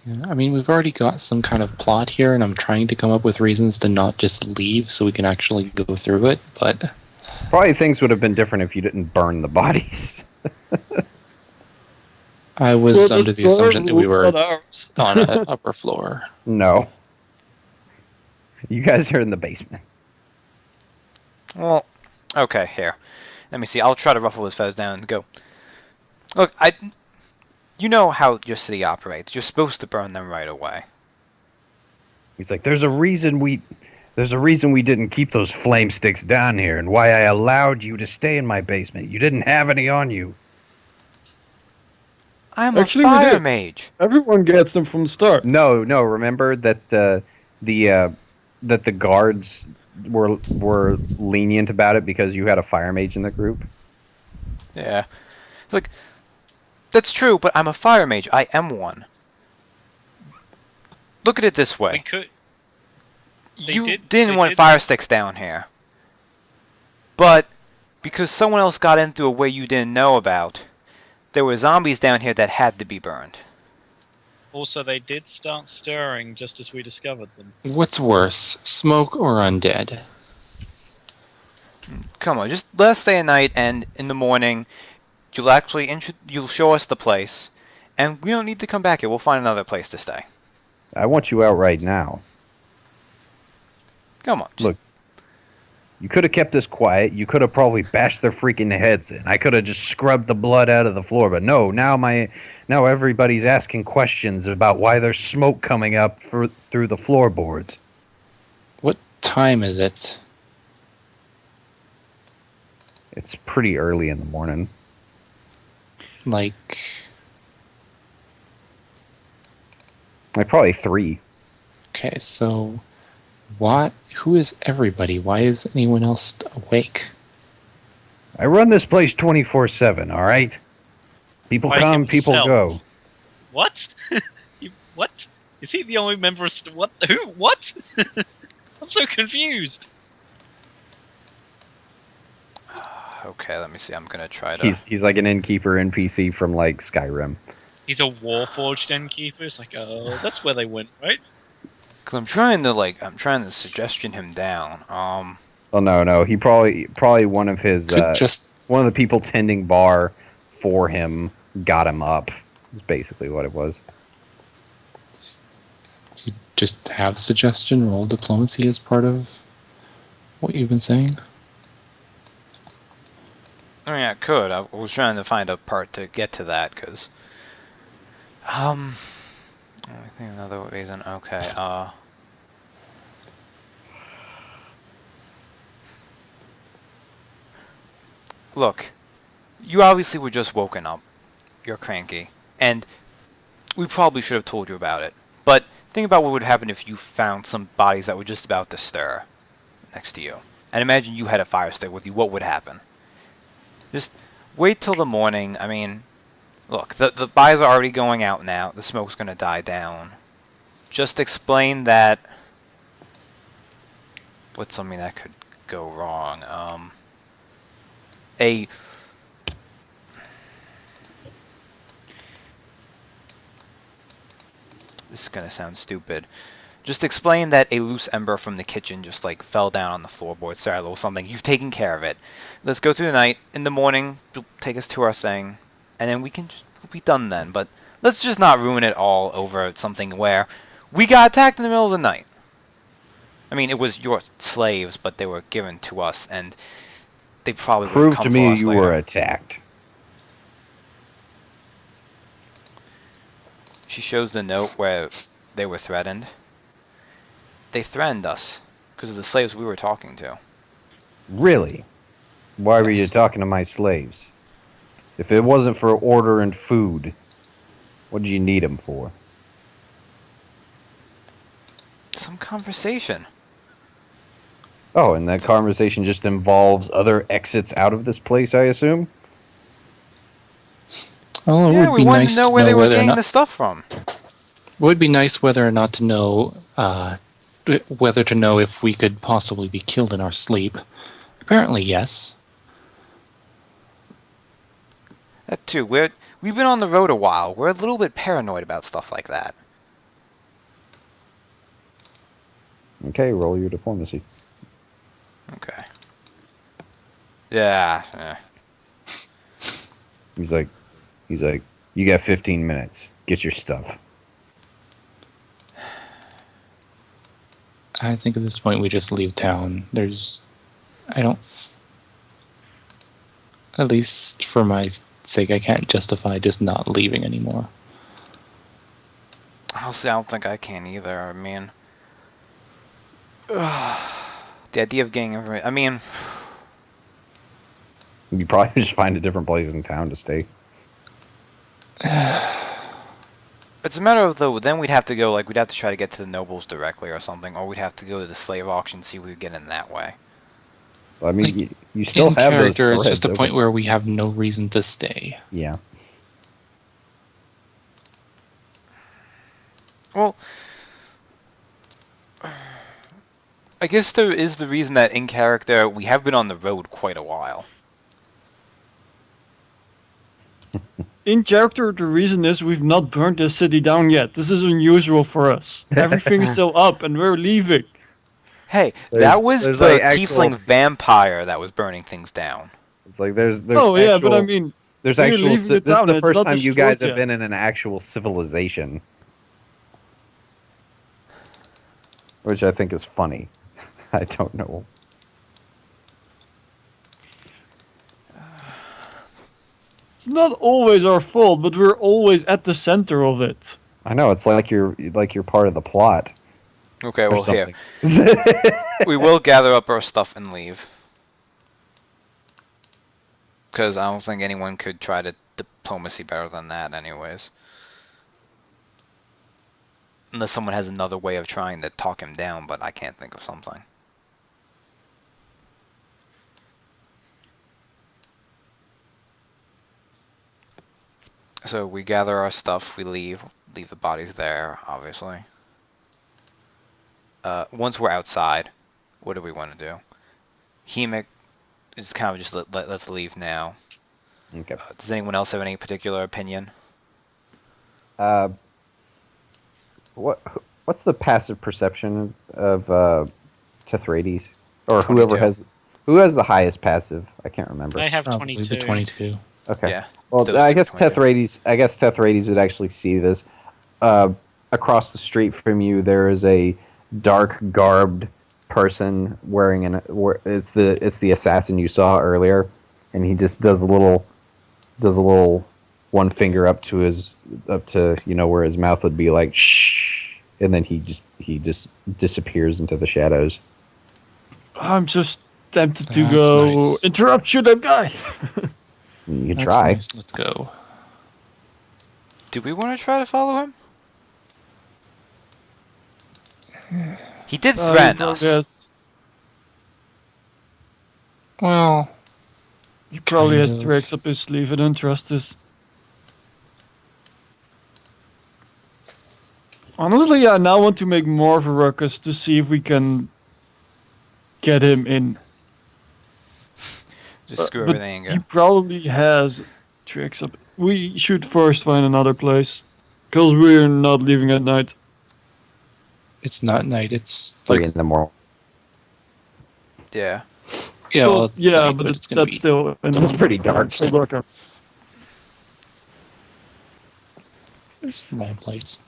Yeah, I mean, we've already got some kind of plot here, and I'm trying to come up with reasons to not just leave so we can actually go through it, but Probably things would have been different if you didn't burn the bodies. I was Well, under the assumption that we rules, were not ours. on an upper floor. No. You guys are in the basement. Well, okay, here. Let me see. I'll try to ruffle his feathers down and go. Look, you know how your city operates. You're supposed to burn them right away. He's like, there's a reason we didn't keep those flame sticks down here, and why I allowed you to stay in my basement. You didn't have any on you. I'm Actually, a we fire did. mage. Everyone gets them from the start. No. Remember that that the guards were lenient about it because you had a fire mage in the group. Yeah. Look, that's true, but I'm a fire mage. I am one. Look at it this We way. could. they You did- didn't they want did- fire sticks down here. But because someone else got in through a way you didn't know about, there were zombies down here that had to be burned. Also, they did start stirring just as we discovered them. What's worse, smoke or undead? Come on, just let us stay a night, and in the morning, you'll actually you'll show us the place, and we don't need to come back here. We'll find another place to stay. I want you out right now. Come on. Look, you could have kept this quiet. You could have probably bashed their freaking heads in. I could have just scrubbed the blood out of the floor. But no, now everybody's asking questions about why there's smoke coming up through the floorboards. What time is it? It's pretty early in the morning. Like, Like probably 3. okay, so who is everybody? Why is anyone else awake? I run this place 24/7. All right. People Wake come, up people yourself. go. What? What? Is he the only member of what? Who? What? I'm so confused. Okay, let me see. I'm gonna try to. He's like an innkeeper NPC from like Skyrim. He's a Warforged innkeeper. It's like, oh, that's where they went, right? Cause I'm trying to suggestion him down. Oh no, he probably one of his Could just one of the people tending bar for him got him up. Is basically what it was. you just have suggestion, roll diplomacy as part of what you've been saying. I mean, I could. I was trying to find a part to get to that, cause. I think another reason. Okay. Look, you obviously were just woken up. You're cranky, and we probably should have told you about it. But think about what would happen if you found some bodies that were just about to stir next to you. And imagine you had a fire stick with you. What would happen? Just wait till the morning. I mean, look, the bodies are already going out now. The smoke's gonna die down. Just explain that. What's something that could go wrong? This is gonna sound stupid. Just explain that a loose ember from the kitchen just like fell down on the floorboard, or a little something. You've taken care of it. Let's go through the night. In the morning, you'll take us to our thing, and then we'll be done then. But let's just not ruin it all over something where we got attacked in the middle of the night. I mean, it was your slaves, but they were given to us, and they probably would've Prove come to for me us you later. were attacked. She shows the note where they were threatened. They threatened us because of the slaves we were talking to. Really? Why were you Yes. talking to my slaves? If it wasn't for order and food, what did you need them for? Some conversation. Oh, and that conversation just involves other exits out of this place, I assume? Oh, it Yeah, would we be wanted nice to know where they were whether or getting not the stuff from. would be nice whether or not to know whether to know if we could possibly be killed in our sleep. Apparently, yes. That too. We've been on the road a while. We're a little bit paranoid about stuff like that. Okay, roll your diplomacy. Okay. Yeah. He's like, you got 15 minutes. Get your stuff. I think at this point we just leave town. I don't, at least for my sake, I can't justify just not leaving anymore. Honestly, I don't think I can either. I mean, the idea of getting information. I mean, You probably just find a different place in town to stay. it's a matter of though. Then we'd have to go. We'd have to try to get to the nobles directly or something, or we'd have to go to the slave auction, see if we could get in that way. I mean, Like, you still in have those character, it's threads just a open. point where we have no reason to stay. Yeah. Well, I guess there is the reason that in character we have been on the road quite a while. In character, the reason is we've not burnt this city down yet. This is unusual for us. Everything is still up, and we're leaving. Hey, There's- that was there's, the like, actual- tiefling vampire that was burning things down. It's like there's Oh yeah, but I actual- mean, there's we're actual. leaving This the is town, the it's first not time you destroyed guys have yet. been in an actual civilization, which I think is funny. I don't know. it's not always our fault, but we're always at the center of it. I know it's like you're part of the plot Okay, or well here something. we will gather up our stuff and leave. Because I don't think anyone could try to diplomacy better than that, anyways. Unless someone has another way of trying to talk him down, but I can't think of something. So we gather our stuff, we leave the bodies there, obviously. Once we're outside, what do we want to do? Hemic is kind of just let's leave now. Okay. Does anyone else have any particular opinion? What's the passive perception of Tethrades, or 22. who has the highest passive? I can't remember. I have Probably 22. the 22. Okay. Yeah. Well, those I two guess 22. Tethrades would actually see this. Across the street from you, there is a dark garbed person wearing it's the assassin you saw earlier, and he just does a little one finger up to where his mouth would be like shh, and then he just disappears into the shadows. I'm just tempted to That's go nice. interrupt you, that guy. You can That's try. nice. Let's go. Do we want to try to follow him? He did threaten us. Yes. Well, He probably has Kind of. tricks up his sleeve. I don't trust this. Honestly, I now want to make more of a ruckus to see if we can get him in. Just screw But everything and he go. probably has tricks up. We should first find another place. Because we're not leaving at night. it's not night. It's 3 like in the morning. Yeah. yeah, Well, well, it's yeah, night, but it's gonna that's be still... It's pretty dark. So dark out. lamplights.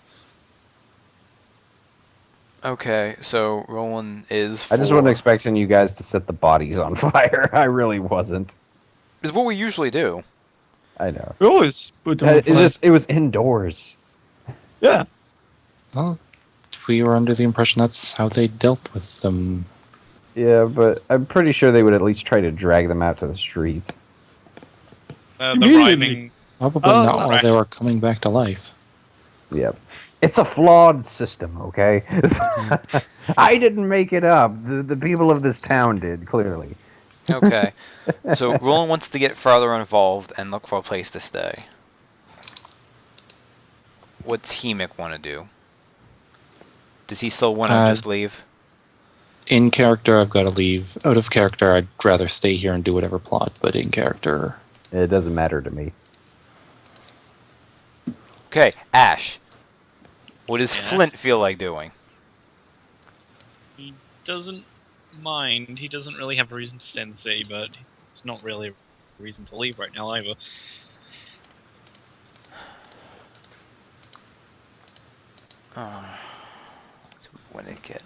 Okay, so Roland is. I just for- wasn't expecting you guys to set the bodies on fire. I really wasn't. Is what we usually do. I know. We always put them on It was indoors. Yeah. Well, we were under the impression that's how they dealt with them. Yeah, but I'm pretty sure they would at least try to drag them out to the streets. The Immediately. rhyming. Probably Oh, not while right. they were coming back to life. Yep. It's a flawed system, okay? I didn't make it up. The people of this town did, clearly. Okay. So Roland wants to get further involved and look for a place to stay. What's Hemic want to do? Does he still want to Uh, just leave? In character, I've got to leave. Out of character, I'd rather stay here and do whatever plot, but in character... It doesn't matter to me. Okay, Ash. What does Yes? Flint feel like doing? He doesn't mind. He doesn't really have a reason to stay in the city, but it's not really a reason to leave right now either. What do we want to get?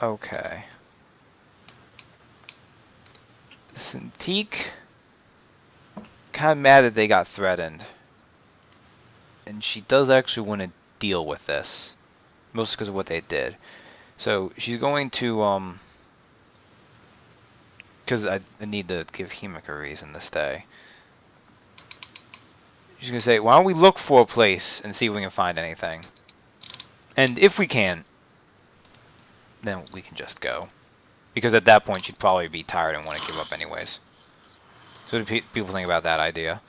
Okay. Cintiq, kind of mad that they got threatened. And she does actually want to deal with this. Mostly because of what they did. So she's going to, because I need to give Hemik a reason to stay. She's going to say, why don't we look for a place and see if we can find anything. And if we can, then we can just go. Because at that point she'd probably be tired and want to give up anyways. So what do people think about that idea?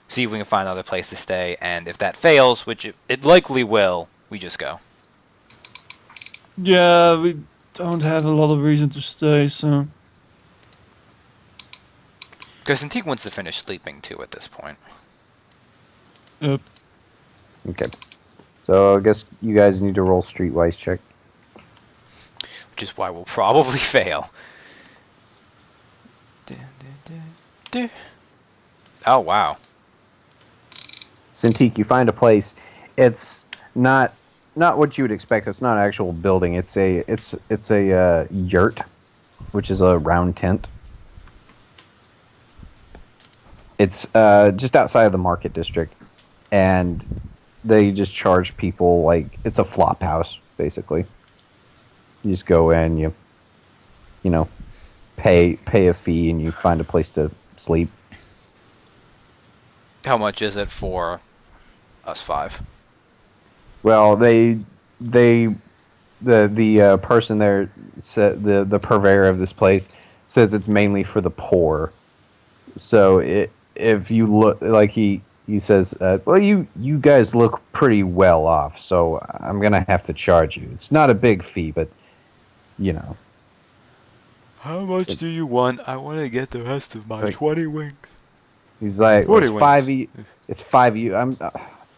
See if we can find another place to stay, and if that fails, which it likely will, we just go. Yeah, we don't have a lot of reason to stay, so... Because Cintiq wants to finish sleeping too at this point. Yep. Okay. So I guess you guys need to roll streetwise check. Which is why we'll probably fail. Oh wow. Cintiq, you find a place. It's not what you would expect. It's not an actual building. It's a yurt, which is a round tent. It's just outside of the market district, and they just charge people like it's a flop house basically. You just go in, you know, pay a fee, and you find a place to sleep. How much is it for us 5? Well, the person there said the purveyor of this place says it's mainly for the poor. So if you look like he says, well, you guys look pretty well off, so I'm gonna have to charge you. It's not a big fee, but you know. How much do you want? I want to get the rest of my It's like- 20 wings. He's like, well, it's 40 5 wings. it's 5 you. I'm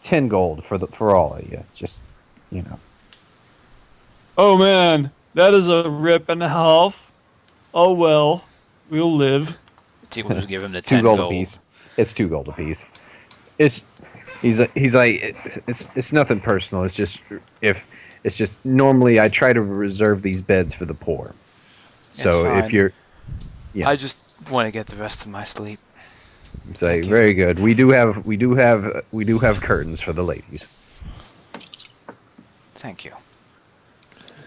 10 gold for all of you. Just you know. Oh man, that is a rip and a half. Oh well, we'll live. Cintiq will just give him the It's 10 2 gold gold. apiece. It's 2 gold apiece. He's like it's nothing personal. It's just normally I try to reserve these beds for the poor. So It's if fine. you're Yeah. I just want to get the rest of my sleep. say Thank you. very good. We do have curtains for the ladies. Thank you.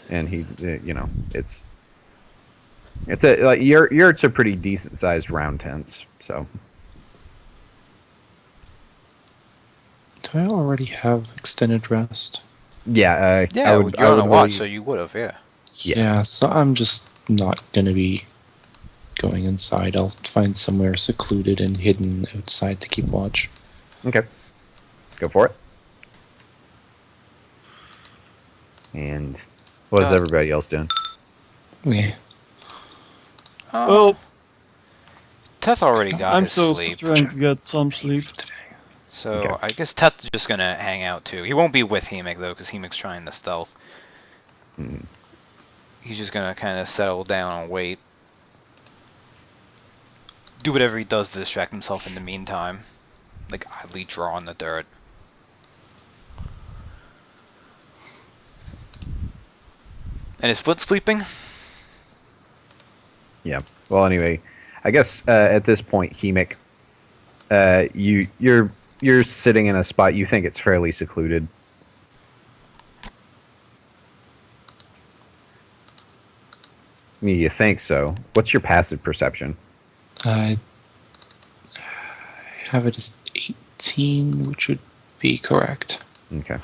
And he you know, it's a like yurts are pretty decent sized round tents. So Do I already have extended rest? yeah, Yeah, I you're would on a watch, really- so you would have, yeah. Yeah. So I'm just not going to be going inside. I'll find somewhere secluded and hidden outside to keep watch. Okay. Go for it. And what is everybody else doing? Yeah. Well, Teth already got I'm his still sleep, trying to get some sleep. so Okay. I guess Teth's just gonna hang out too. He won't be with Hemik though, because Hemik's trying to stealth. Hmm. He's just gonna kind of settle down and wait. Do whatever he does to distract himself in the meantime. Like idly draw in the dirt. And is Flint sleeping? Yeah. Well, anyway, I guess at this point, Hemik, you're sitting in a spot you think it's fairly secluded. I mean, you think so. What's your passive perception? I have it as 18, which would be correct. Okay.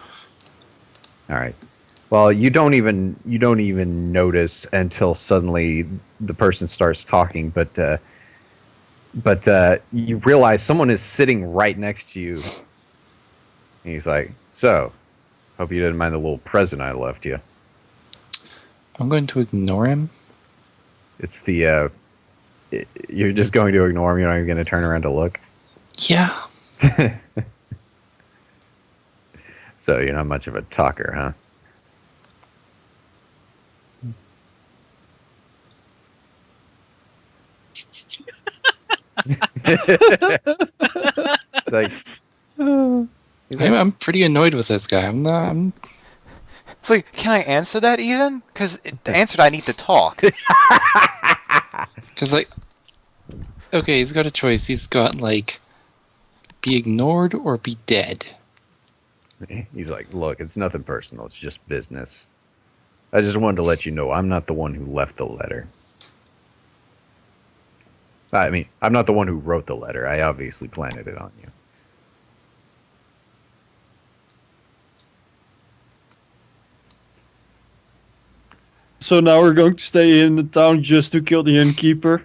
All right. Well, you don't even notice until suddenly the person starts talking, but But you realize someone is sitting right next to you. And he's like, "So, hope you didn't mind the little present I left you." I'm going to ignore him. It's the you're just going to ignore him. You're not even going to turn around to look. Yeah. So you're not much of a talker, huh? It's like he's like, I'm pretty annoyed with this guy. I'm not. It's like, can I answer that even? Because the answer I need to talk. Because, like, okay, he's got a choice. He's got, like, be ignored or be dead. he's like, look, it's nothing personal. It's just business. I just wanted to let you know I'm not the one who left the letter. I mean, I'm not the one who wrote the letter. I obviously planted it on you. So now we're going to stay in the town just to kill the innkeeper.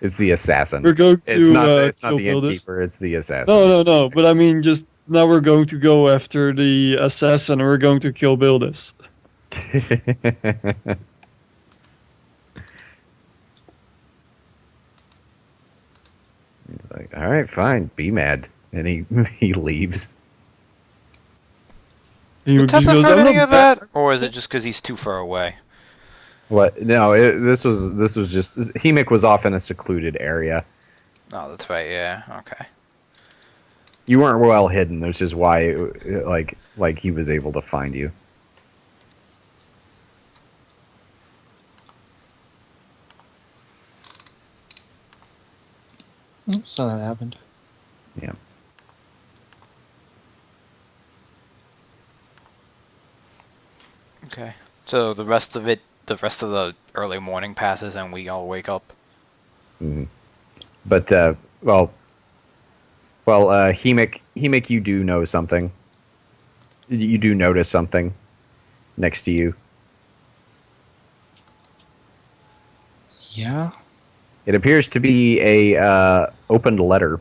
It's the assassin. We're going to It's not kill the Bildis. innkeeper. It's the assassin. No. But I mean, just now we're going to go after the assassin and we're going to kill Bildis. He's like, all right, fine, be mad, and he leaves. And he Would just Tessa goes, heard "I'm any not of bad." that, or is it just because he's too far away? What? No, this was just Hemik was off in a secluded area. Oh, that's right. Yeah. Okay. You weren't well hidden, which is why, like he was able to find you. So that happened. Yeah. Okay. So the rest of the early morning passes, and we all wake up. Mhm. But Hemik, you do know something. You do notice something next to you. Yeah. It appears to be a opened letter.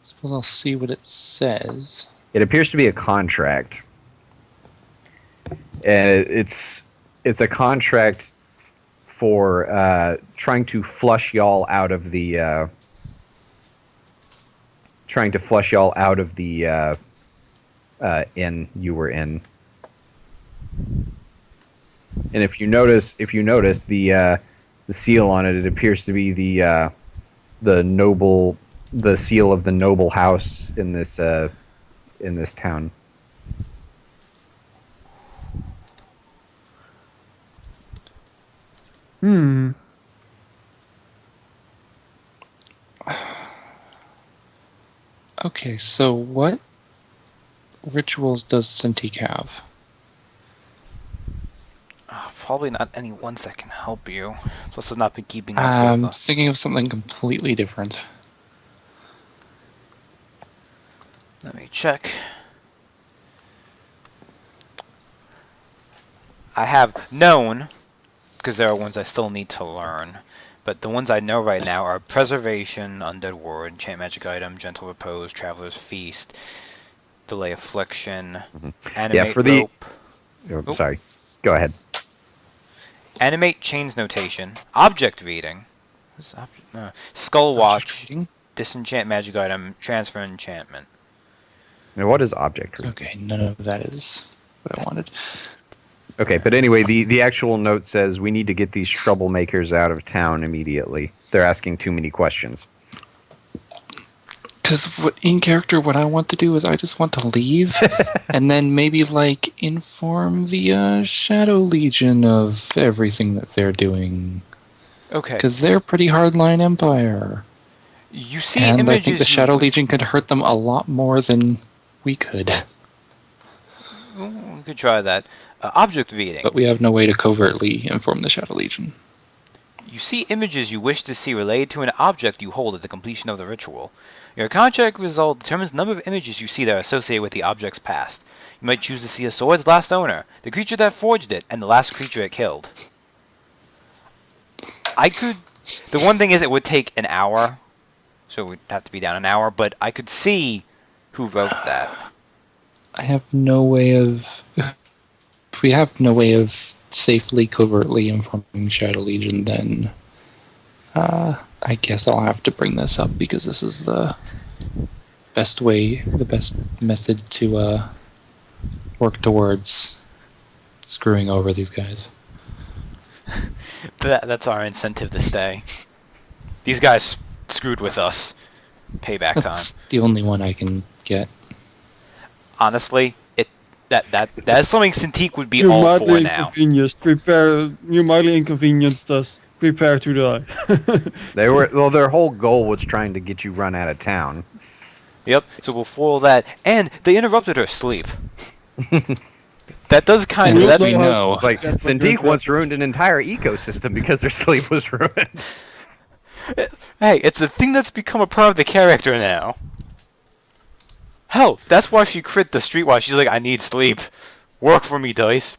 Suppose I'll see what it says. It appears to be a contract, and it's a contract for trying to flush y'all out of the inn you were in. And if you notice the seal on it, it appears to be the seal of the noble house in this town. Okay, so what rituals does Cintiq have? Probably not any ones that can help you. Plus, I've not been keeping up I'm with. thinking of something completely different. Let me check. I have known, because there are ones I still need to learn, but the ones I know right now are Preservation, Undead Ward, Enchant Magic Item, Gentle Repose, Traveler's Feast, Delay Affliction, Animate for the- Rope, Oh, sorry. Go ahead. Animate Chains Notation, Object Reading, Skull Watch, Reading? Disenchant Magic Item, Transfer Enchantment. Now, what is object reading? Okay, none of that is what I wanted. Okay, but anyway, the actual note says we need to get these troublemakers out of town immediately. They're asking too many questions. Because in character, what I want to do is I just want to leave, and then maybe like inform the Shadow Legion of everything that they're doing. Okay. Because they're a pretty hardline empire, You see and images. I think the Shadow Legion could hurt them a lot more than we could. We could try that. Object reading. But we have no way to covertly inform the Shadow Legion. You see images you wish to see related to an object you hold at the completion of the ritual. Your contract result determines the number of images you see that are associated with the object's past. You might choose to see a sword's last owner, the creature that forged it, and the last creature it killed. I could... The one thing is it would take an hour, so we'd have to be down an hour, but I could see who wrote that. I have no way of. If we have no way of safely, covertly informing Shadow Legion, then I guess I'll have to bring this up because this is the best way, the best method to work towards screwing over these guys. That's our incentive to stay. These guys screwed with us. Payback time. That's the only one I can get. Honestly, that's something Cintiq would be You all for mildly now. inconvenienced us. Prepare to die. Their whole goal was trying to get you run out of town. Yep. So we'll foil that, and they interrupted her sleep. That does kind And of. let That me know. It's like That's what Cintiq you're once ruined an entire ecosystem because their sleep was ruined. Hey, it's a thing that's become a part of the character now. Hell, that's why she crit the Streetwise. She's like, I need sleep. Work for me, dice.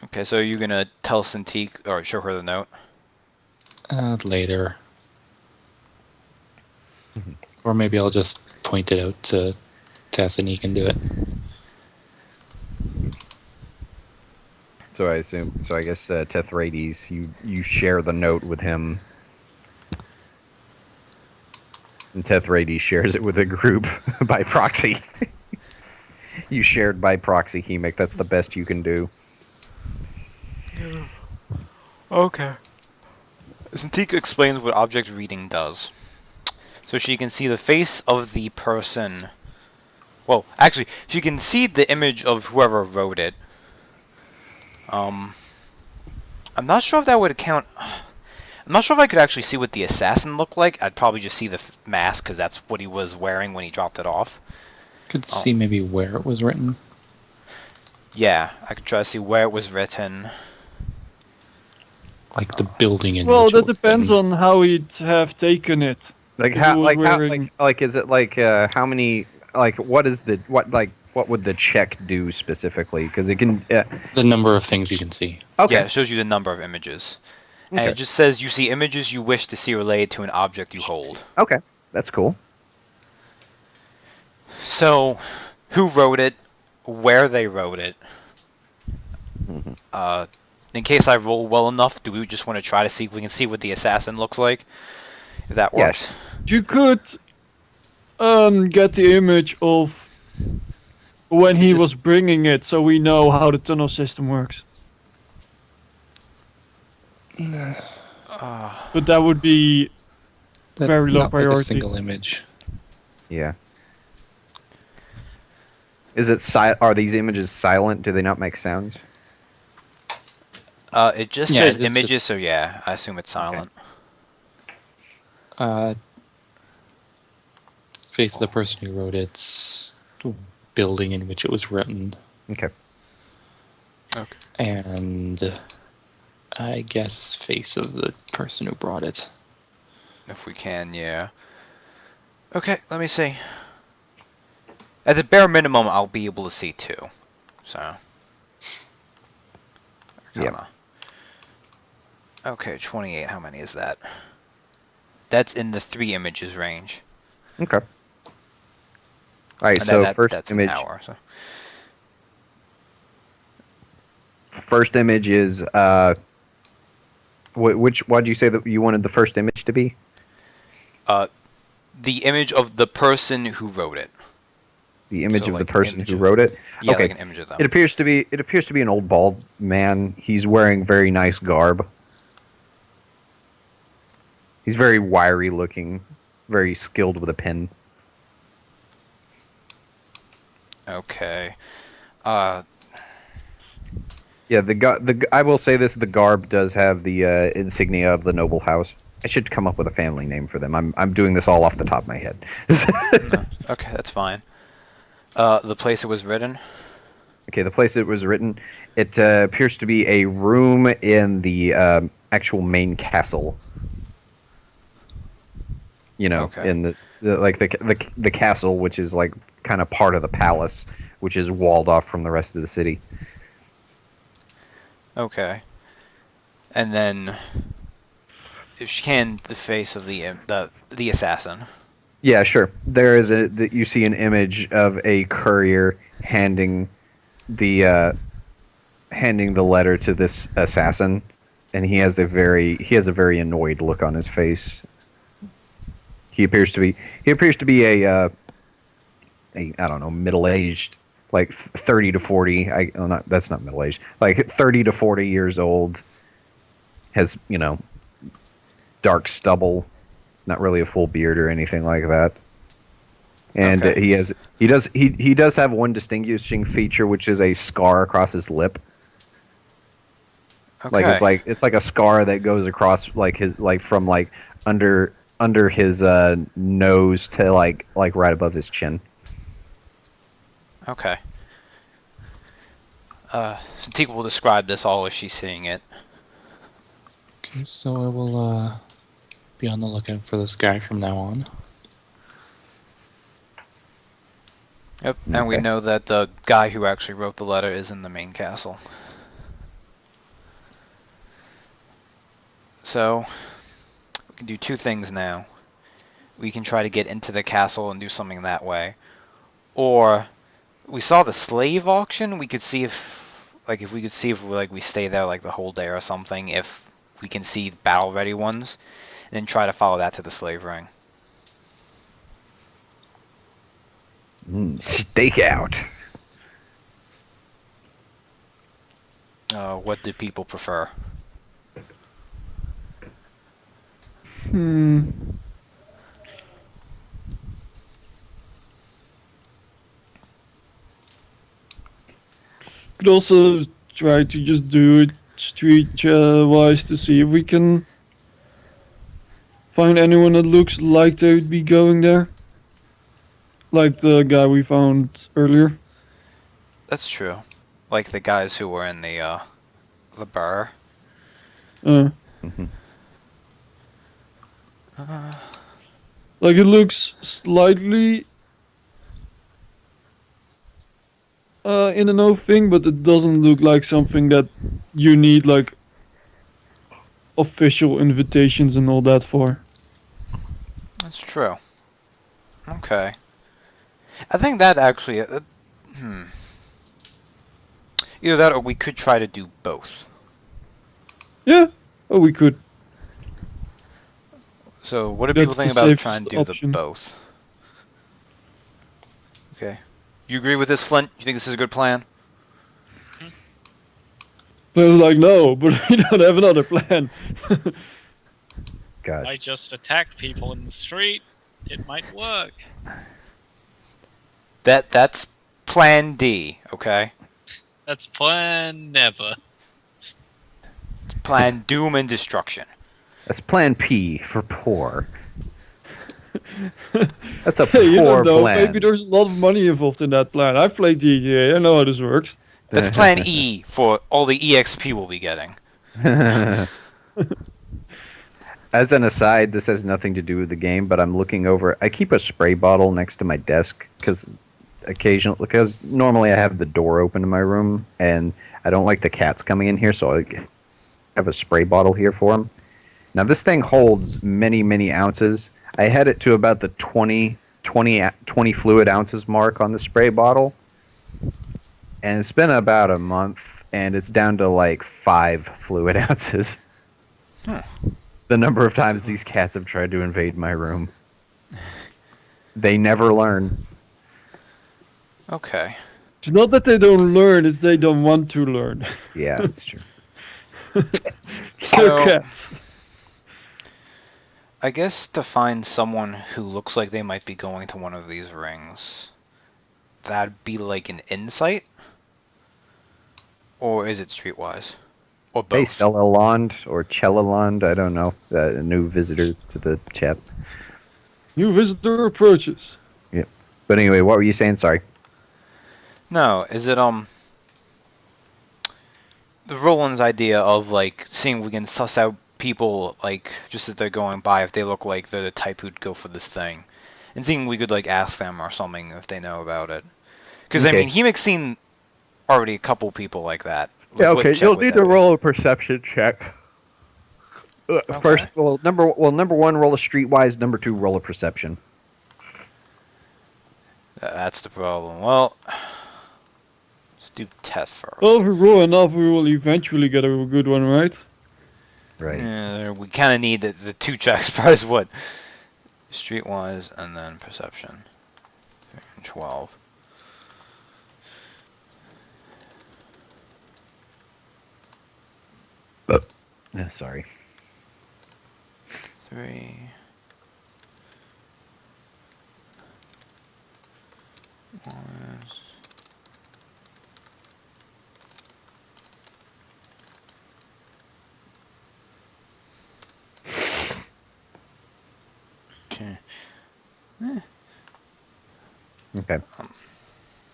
Okay, so you're gonna tell Cintiq or show her the note? Later. Or maybe I'll just point it out to Teth and he can do it. So I guess Tethrades, you share the note with him. And Tethrades shares it with a group by proxy. You shared by proxy, Hemic. That's the best you can do. Okay. Cintiq explains what object reading does. So she can see the face of the person. Well, actually, she can see the image of whoever wrote it. I'm not sure if that would count. I'm not sure if I could actually see what the assassin looked like. I'd probably just see the mask because that's what he was wearing when he dropped it off. Could see maybe where it was written. Yeah, I could try to see where it was written. Like the building in Well, which that it was depends written. on how he'd have taken it. Like If how he was wearing- is it like how many what would the check do specifically? Because it can The number of things you can see. okay. Yeah, it shows you the number of images. And Okay. it just says you see images you wish to see related to an object you hold. Okay, that's cool. So, who wrote it? Where they wrote it? In case I roll well enough, do we just want to try to see if we can see what the assassin looks like? If that works. Yes. You could get the image of when he was bringing it, so we know how the tunnel system works. But that would be That's very low not like a priority. single image. Yeah. Is it Are these images silent? Do they not make sounds? It just Yeah, says it is images, just- so yeah, I assume it's silent. Face of the person who wrote it's the building in which it was written. Okay. Okay. And I guess face of the person who brought it. If we can, yeah. Okay, let me see. At the bare minimum, I'll be able to see two. So. Yeah. Okay, 28. How many is that? That's in the 3 images range. Okay. All right. And So that's first an image. hour, so. First image is What did you say that you wanted the first image to be? The image of the person who wrote it. The image So, of like, the person image who of- wrote it. Yeah, okay. like an image of them. It appears to be an old bald man. He's wearing very nice garb. He's very wiry looking, very skilled with a pen. Okay. Yeah, I will say this: the garb does have the insignia of the noble house. I should come up with a family name for them. I'm doing this all off the top of my head. No. Okay, that's fine. The place it was written. Okay, the place it was written, it appears to be a room in the actual main castle. You know, Okay. in the castle, which is like kind of part of the palace, which is walled off from the rest of the city. Okay. And then, if she can, the face of the assassin. Yeah, sure. There is you see an image of a courier the uh, handing the letter to this assassin, and he has a very annoyed look on his face. He appears to be a I don't know, middle aged, like 30 to 40. That's not middle aged. Like 30 to 40 years old. Has, dark stubble, not really a full beard or anything like that. And Okay. he does have one distinguishing feature, which is a scar across his lip. Okay. It's like a scar that goes across from under his nose to like right above his chin. Okay. Santika will describe this all as she's seeing it. Okay, so I will be on the lookout for this guy from now on. Yep. And we Okay. know that the guy who actually wrote the letter is in the main castle. So, we can do two things now. We can try to get into the castle and do something that way. Or, we saw the slave auction. We could see if we stay there like the whole day or something, if we can see battle ready ones, and then try to follow that to the slave ring. Stakeout. What do people prefer? Hmm. Could also try to just do it street wise to see if we can find anyone that looks like they would be going there. Like the guy we found earlier. That's true. Like the guys who were in the bar. Uh, Mhm. Uh, like it looks slightly in an old thing, but it doesn't look like something that you need like official invitations and all that for. that's true. Okay. I think that actually. Either that or we could try to do both. Yeah. Oh, we could. So, what do That's people think the about safest trying to do option. the both? Okay. You agree with this, Flint? You think this is a good plan? But I was like, no, but we don't have another plan. Gosh. I just attack people in the street. It might work. That's Plan D. Okay. That's plan never. It's Plan Doom and Destruction. That's Plan P for poor. That's a Hey, you poor don't know. plan. Maybe there's a lot of money involved in that plan. I've played GTA. I know how this works. That's Plan E for all the EXP we'll be getting. As an aside, this has nothing to do with the game, but I'm looking over. I keep a spray bottle next to my desk because normally I have the door open in my room, and I don't like the cats coming in here, so I have a spray bottle here for them. Now this thing holds many, many ounces. I had it to about the 20 fluid ounces mark on the spray bottle, and it's been about a month, and it's down to like 5 fluid ounces. The number of times these cats have tried to invade my room. They never learn. Okay. It's not that they don't learn, it's they don't want to learn. Yeah, that's true. They're So- cats. I guess to find someone who looks like they might be going to one of these rings, that'd be like an insight? Or is it streetwise? Or both? Hey, Cellaland or Chellaland, I don't know. A new visitor to the chat. New visitor approaches. But anyway, what were you saying? Sorry. No, is it the Roland's idea of like seeing if we can suss out people, like, just as they're going by, if they look like they're the type who'd go for this thing. And seeing we could, like, ask them or something if they know about it. Because, I Okay. mean, Hemic's seen already a couple people like that. Like, Yeah, what okay. check You'll would need that to be? roll a perception check. First, number one, roll a streetwise. Number 2, roll a perception. That's the problem. Well, let's do Teth first. Well, if we roll enough, we will eventually get a good one, right? Right. Yeah, we kind of need the 2 checks first. What? Streetwise and then perception. 12. Sorry. 3. Was- Okay. Okay.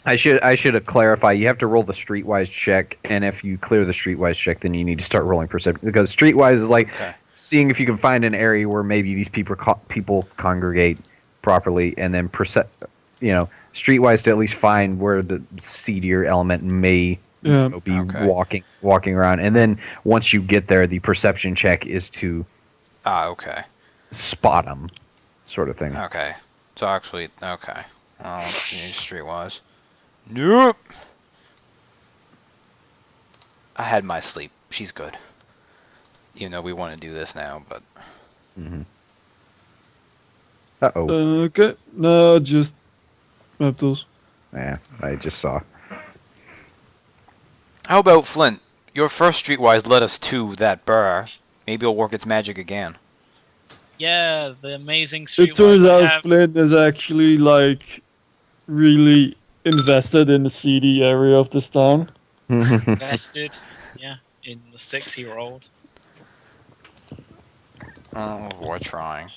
I should clarify. You have to roll the streetwise check, and if you clear the streetwise check, then you need to start rolling perception, because streetwise is like Okay. seeing if you can find an area where maybe these people congregate properly, and then streetwise to at least find where the seedier element may Yeah. be Okay. walking around, and then once you get there, the perception check is to Okay. spot them, sort of thing. Okay. So actually, okay. Well, let's use streetwise. Nope. I had my sleep. She's good. Even though we want to do this now, but Uh-oh. Okay. No, just reptiles. Yeah, I just saw. how about Flint? Your first streetwise led us to that burr. Maybe it'll work its magic again. Yeah, the amazing street. It turns out Flint is actually like really invested in the seedy area of this town. invested. Yeah, in the 6 he rolled. Oh, we're trying.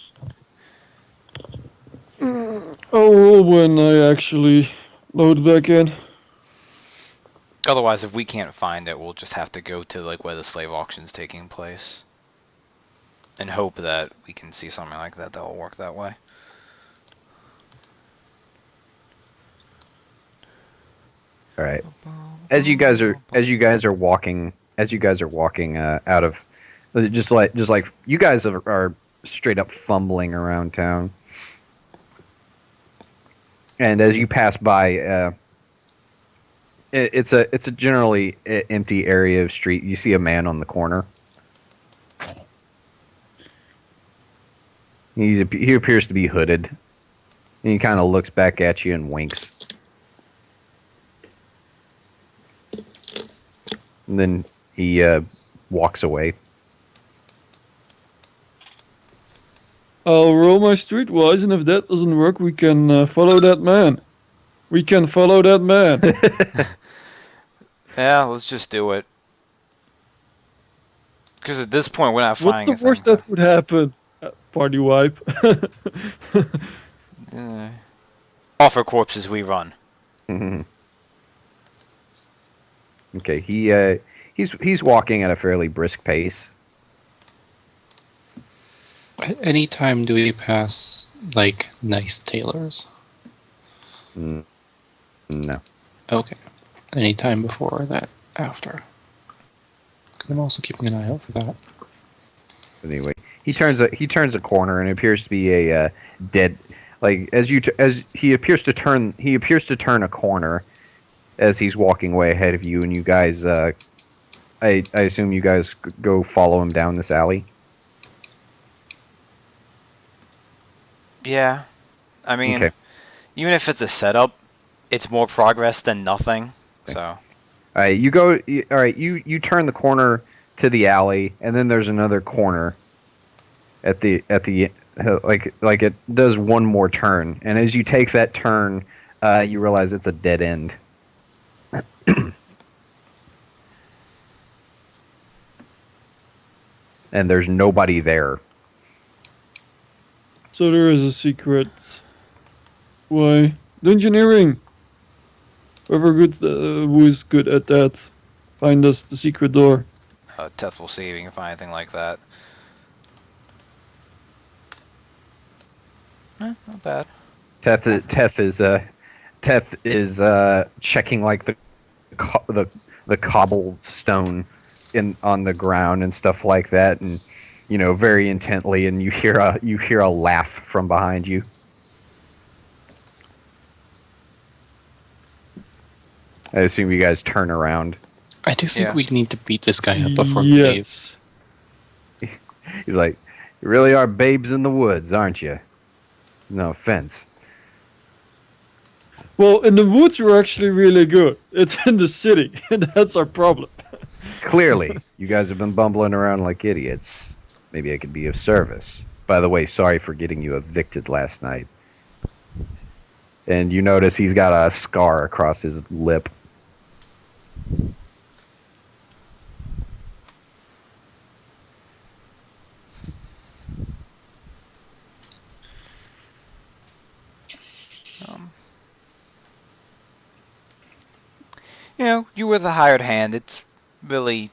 I'll roll when I actually load back in. Otherwise, if we can't find it, we'll just have to go to like where the slave auction's taking place, and hope that we can see something like that will work that way. All right. As you guys are walking out of, just like you guys are straight up fumbling around town, and as you pass by, it's a generally empty area of street. You see a man on the corner. He appears to be hooded, and he kind of looks back at you and winks. And then he walks away. I'll roll my streetwise, and if that doesn't work, we can follow that man. We can follow that man. Yeah, let's just do it. Because at this point, we're not What's finding the worst that could happen? Party wipe. Off our corpses we run. Mhm. Okay, he's walking at a fairly brisk pace. At any time do we pass, like, nice tailors? No. Okay. Any time before that, after. 'Cause I'm also keeping an eye out for that. Anyway, he turns a corner and it appears to be a dead. Like as he appears to turn a corner as he's walking way ahead of you, and you guys. I assume you guys go follow him down this alley. Yeah. I mean, Okay. even if it's a setup, it's more progress than nothing. So, All right, you turn the corner to the alley, and then there's another corner at the like it does one more turn, and as you take that turn, you realize it's a dead end. And there's nobody there. So there is a secret way. Dungeoneering. Who is good at that, find us the secret door. Teth will see if he can find anything like that. Not bad. Teth is checking like the cobblestone in on the ground and stuff like that, and very intently, and you hear a laugh from behind you. I assume you guys turn around. I do think Yeah. we need to beat this guy up before we leave. Yes. He's like, "You really are babes in the woods, aren't you?" No offense. Well, in the woods we're actually really good. It's in the city, and that's our problem. Clearly, you guys have been bumbling around like idiots. Maybe I could be of service. By the way, sorry for getting you evicted last night. And you notice he's got a scar across his lip. Um, you were the hired hand. It's really,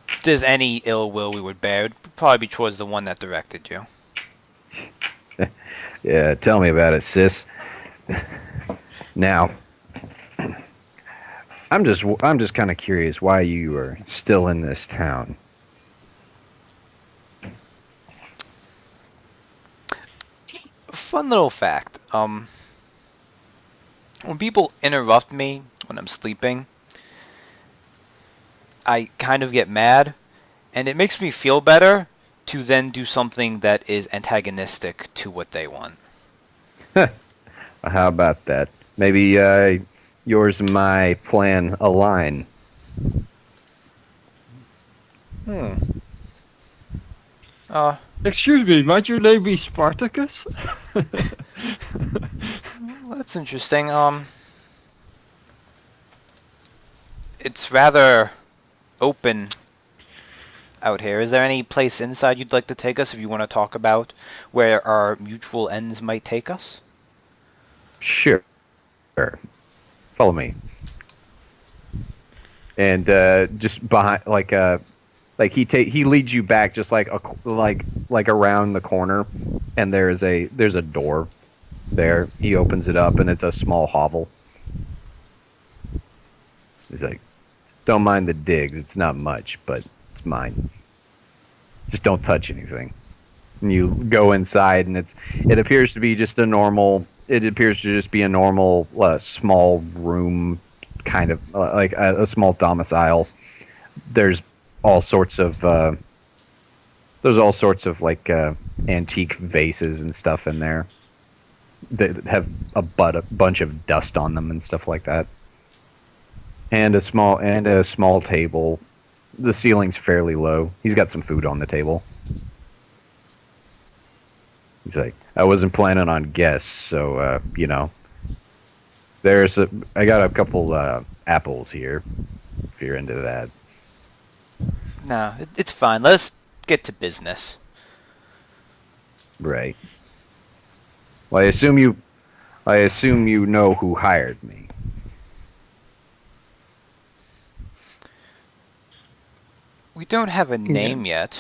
if there's any ill will we would bear, it'd probably be towards the one that directed you. Yeah, tell me about it, sis. Now, I'm just kind of curious why you are still in this town. Fun little fact. When people interrupt me when I'm sleeping, I kind of get mad, and it makes me feel better to then do something that is antagonistic to what they want. How about that? Maybe yours and my plan align. Hmm. Uh, Excuse me, might your name be Spartacus? that's interesting. It's rather open out here. Is there any place inside you'd like to take us if you want to talk about where our mutual ends might take us? Sure. Follow me. And just behind, like he leads you back just like around the corner, and there's a door there. He opens it up, and it's a small hovel. He's like, "Don't mind the digs. It's not much, but it's mine. Just don't touch anything." And you go inside, and it appears to be just a normal. It appears to just be a normal small room, kind of like a small domicile. There's all sorts of like antique vases and stuff in there that have a bunch of dust on them and stuff like that. And a small table. The ceiling's fairly low. He's got some food on the table. He's like, "I wasn't planning on guests, so I got a couple apples here, if you're into that." No, it's fine. Let's get to business. Right. Well, I assume you know who hired me. We don't have a name yet.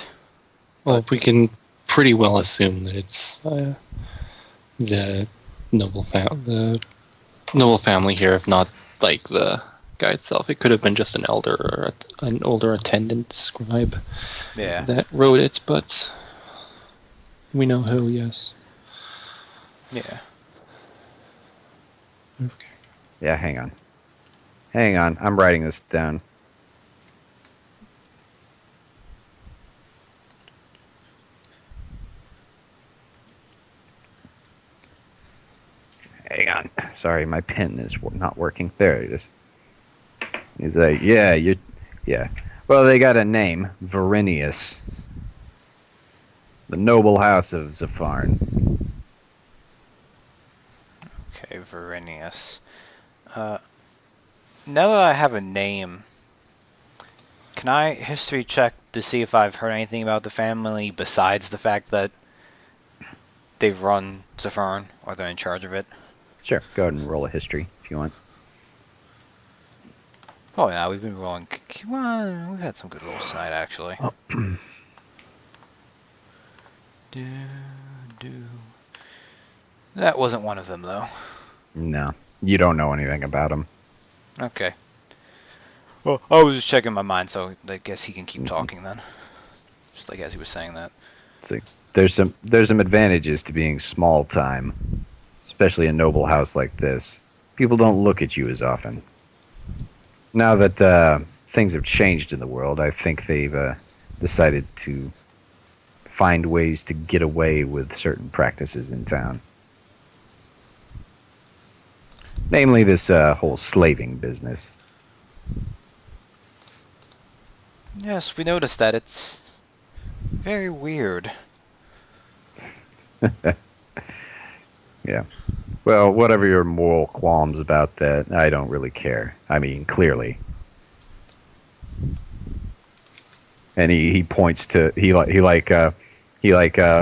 Well, we can pretty well assume that it's the the noble family here, if not like the guy itself. It could have been just an elder or an older attendant scribe Yeah. that wrote it, but we know who. Yes. Yeah. Okay. Yeah, hang on. I'm writing this down. Hang on. Sorry, my pen is not working. There it is. He's like, yeah. Well, they got a name, Verinius. The noble house of Zapharn. Okay, Verinius. Now that I have a name, can I history check to see if I've heard anything about the family besides the fact that they've run Zapharn or they're in charge of it? Sure, go ahead and roll a history if you want. Oh yeah, we've been rolling. Well, we've had some good rolls tonight, actually. do do That wasn't one of them, though. No, you don't know anything about him. Okay. Well, I was just checking my mind, so I guess he can keep Mhm. talking then. Just like as he was saying that. It's like there's some advantages to being small time, especially a noble house like this. People don't look at you as often. Now that things have changed in the world, I think they've decided to find ways to get away with certain practices in town. Namely, this whole slaving business. Yes, we noticed that. It's very weird. Yeah. Well, whatever your moral qualms about that, I don't really care. I mean, clearly. And he points to he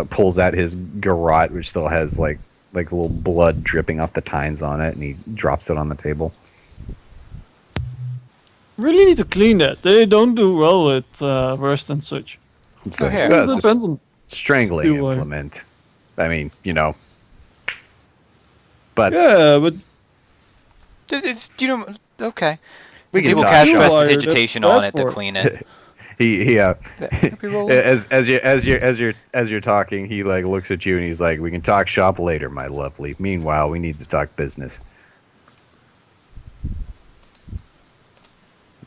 pulls out his garrote, which still has like a little blood dripping off the tines on it, and he drops it on the table. Really need to clean that. They don't do well with rust and such. It's Oh, like, here. well, It it's depends a on. strangling Still, implement. I mean, you know. But Yeah, but You know, okay. we can People talk. cast Steel rest wire, that's vegetation bad on it to for it. clean it. He Happy roll. as you're talking, he like looks at you and he's like, "We can talk shop later, my lovely. Meanwhile, we need to talk business."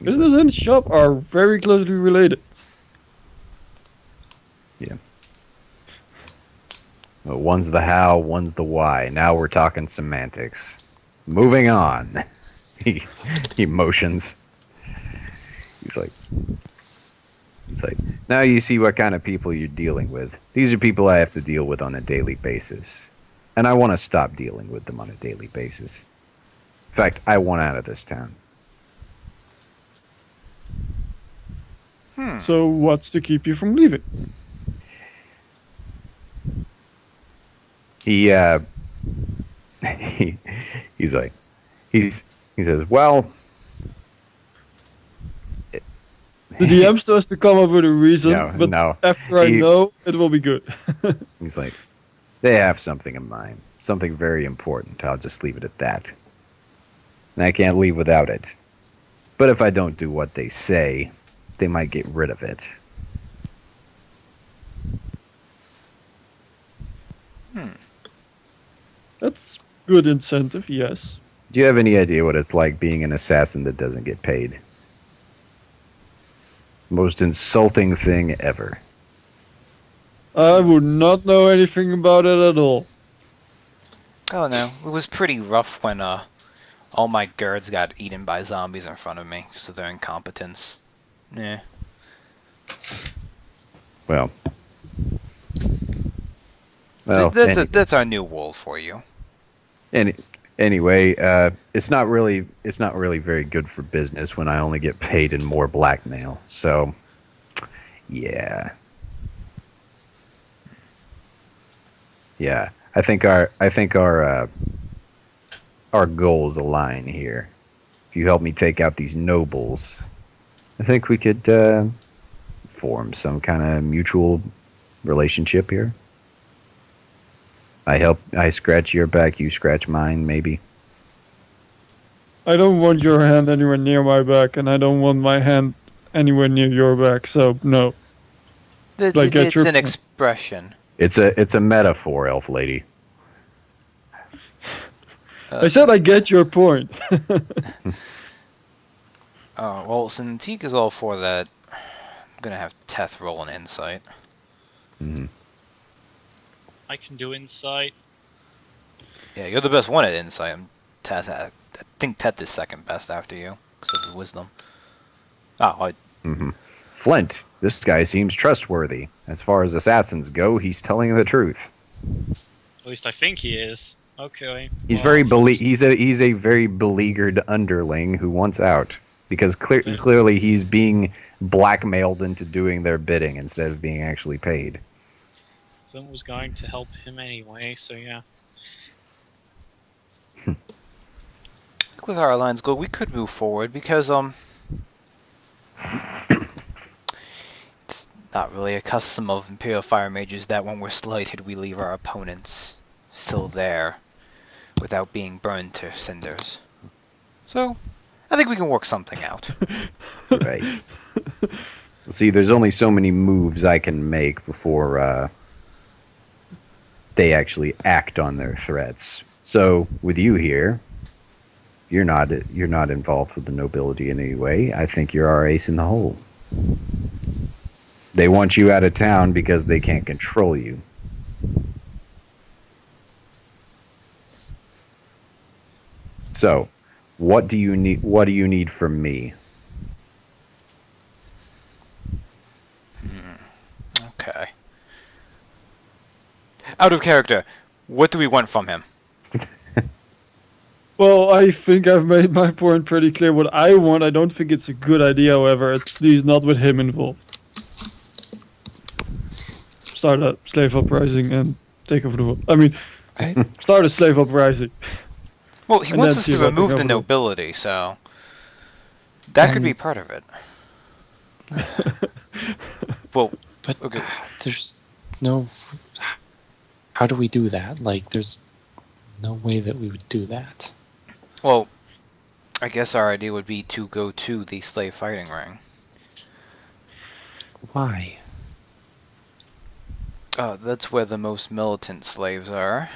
business and shop are very closely related. Yeah. Well, one's the how, one's the why. Now we're talking semantics. Moving on. He motions. He's like, now you see what kind of people you're dealing with. These are people I have to deal with on a daily basis. And I want to stop dealing with them on a daily basis. In fact, I want out of this town. So what's to keep you from leaving? He he's like he says, well, The DM still has to come up with a reason, No, but no. after I He- know, it will be good. he's like, they have something in mind, something very important. I'll just leave it at that. And I can't leave without it. But if I don't do what they say, they might get rid of it. That's good incentive, yes. Do you have any idea what it's like being an assassin that doesn't get paid? Most insulting thing ever. I would not know anything about it at all. Oh no, it was pretty rough when all my guards got eaten by zombies in front of me because of their incompetence. Yeah. Well, That's our new wall for you. anyway, it's not really very good for business when I only get paid in more blackmail. So, yeah. I think our goals align here. If you help me take out these nobles, I think we could form some kind of mutual relationship here. I scratch your back, you scratch mine, maybe. I don't want your hand anywhere near my back, and I don't want my hand anywhere near your back, so no. I get It's your an point. expression. It's a metaphor, elf lady. I said I get your point. Well, since Teak is all for that, I'm gonna have Teth roll an insight. Mhm. I can do insight. Yeah, you're the best one at insight. Teth, I think Teth is second best after you because of his wisdom. Flint, this guy seems trustworthy. As far as assassins go, he's telling the truth. At least I think he is. Okay. He's well, he's a very beleaguered underling who wants out because clearly he's being blackmailed into doing their bidding instead of being actually paid. Flint was going to help him anyway, so yeah. With our alliance goal, we could move forward because it's not really a custom of Imperial Fire Mages that when we're slighted, we leave our opponents still there without being burned to cinders. So, I think we can work something out. Right. See, there's only so many moves I can make before they actually act on their threats. So, with you here, you're not involved with the nobility in any way. I think you're our ace in the hole. They want you out of town because they can't control you. So, what do you need? What do you need from me? Okay. Out of character, what do we want from him? Well, I think I've made my point pretty clear. What I want, I don't think it's a good idea, however, at least not with him involved. Start a slave uprising and take over the world. I mean, I, start a slave uprising. Well, he And wants then us see to if I remove can the cover it. nobility, so that could be And- part of it. Well, but Okay. there's no. How do we do that? Like, there's no way that we would do that. well, I guess our idea would be to go to the slave fighting ring. Why? That's where the most militant slaves are.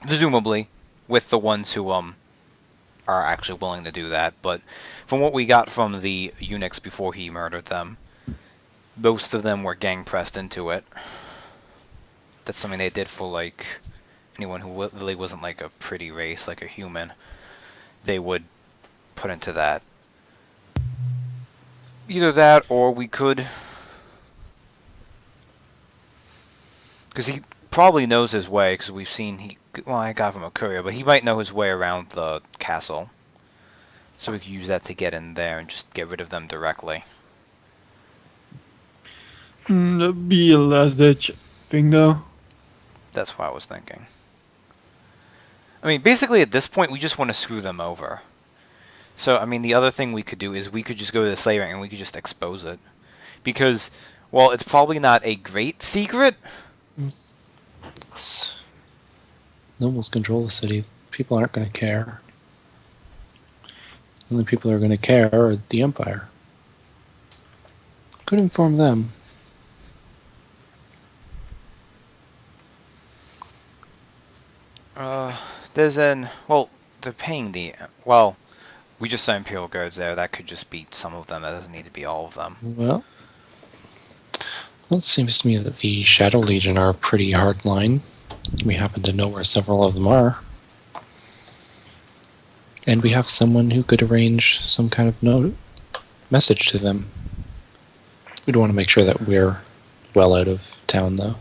Presumably, with the ones who are actually willing to do that. But from what we got from the eunuchs before he murdered them, most of them were gang pressed into it. That's something they did for like anyone who really wasn't like a pretty race, like a human. They would put into that. Either that, or we could, because he probably knows his way. Because we've seen well, I got from a courier, but he might know his way around the castle. So we could use that to get in there and just get rid of them directly. That'd be a last ditch thing, though. That's what I was thinking. I mean, basically at this point, we just want to screw them over. So, I mean, the other thing we could do is we could just go to the slave ring and we could just expose it. Because, well, it's probably not a great secret. Nobles control the city. People aren't going to care. The only people who are going to care are the Empire. Could inform them. Well, they're paying well, we just saw Imperial Guards there. That could just be some of them. That doesn't need to be all of them. Well, it seems to me that the Shadow Legion are a pretty hard line. We happen to know where several of them are. And we have someone who could arrange some kind of message to them. We'd want to make sure that we're well out of town, though.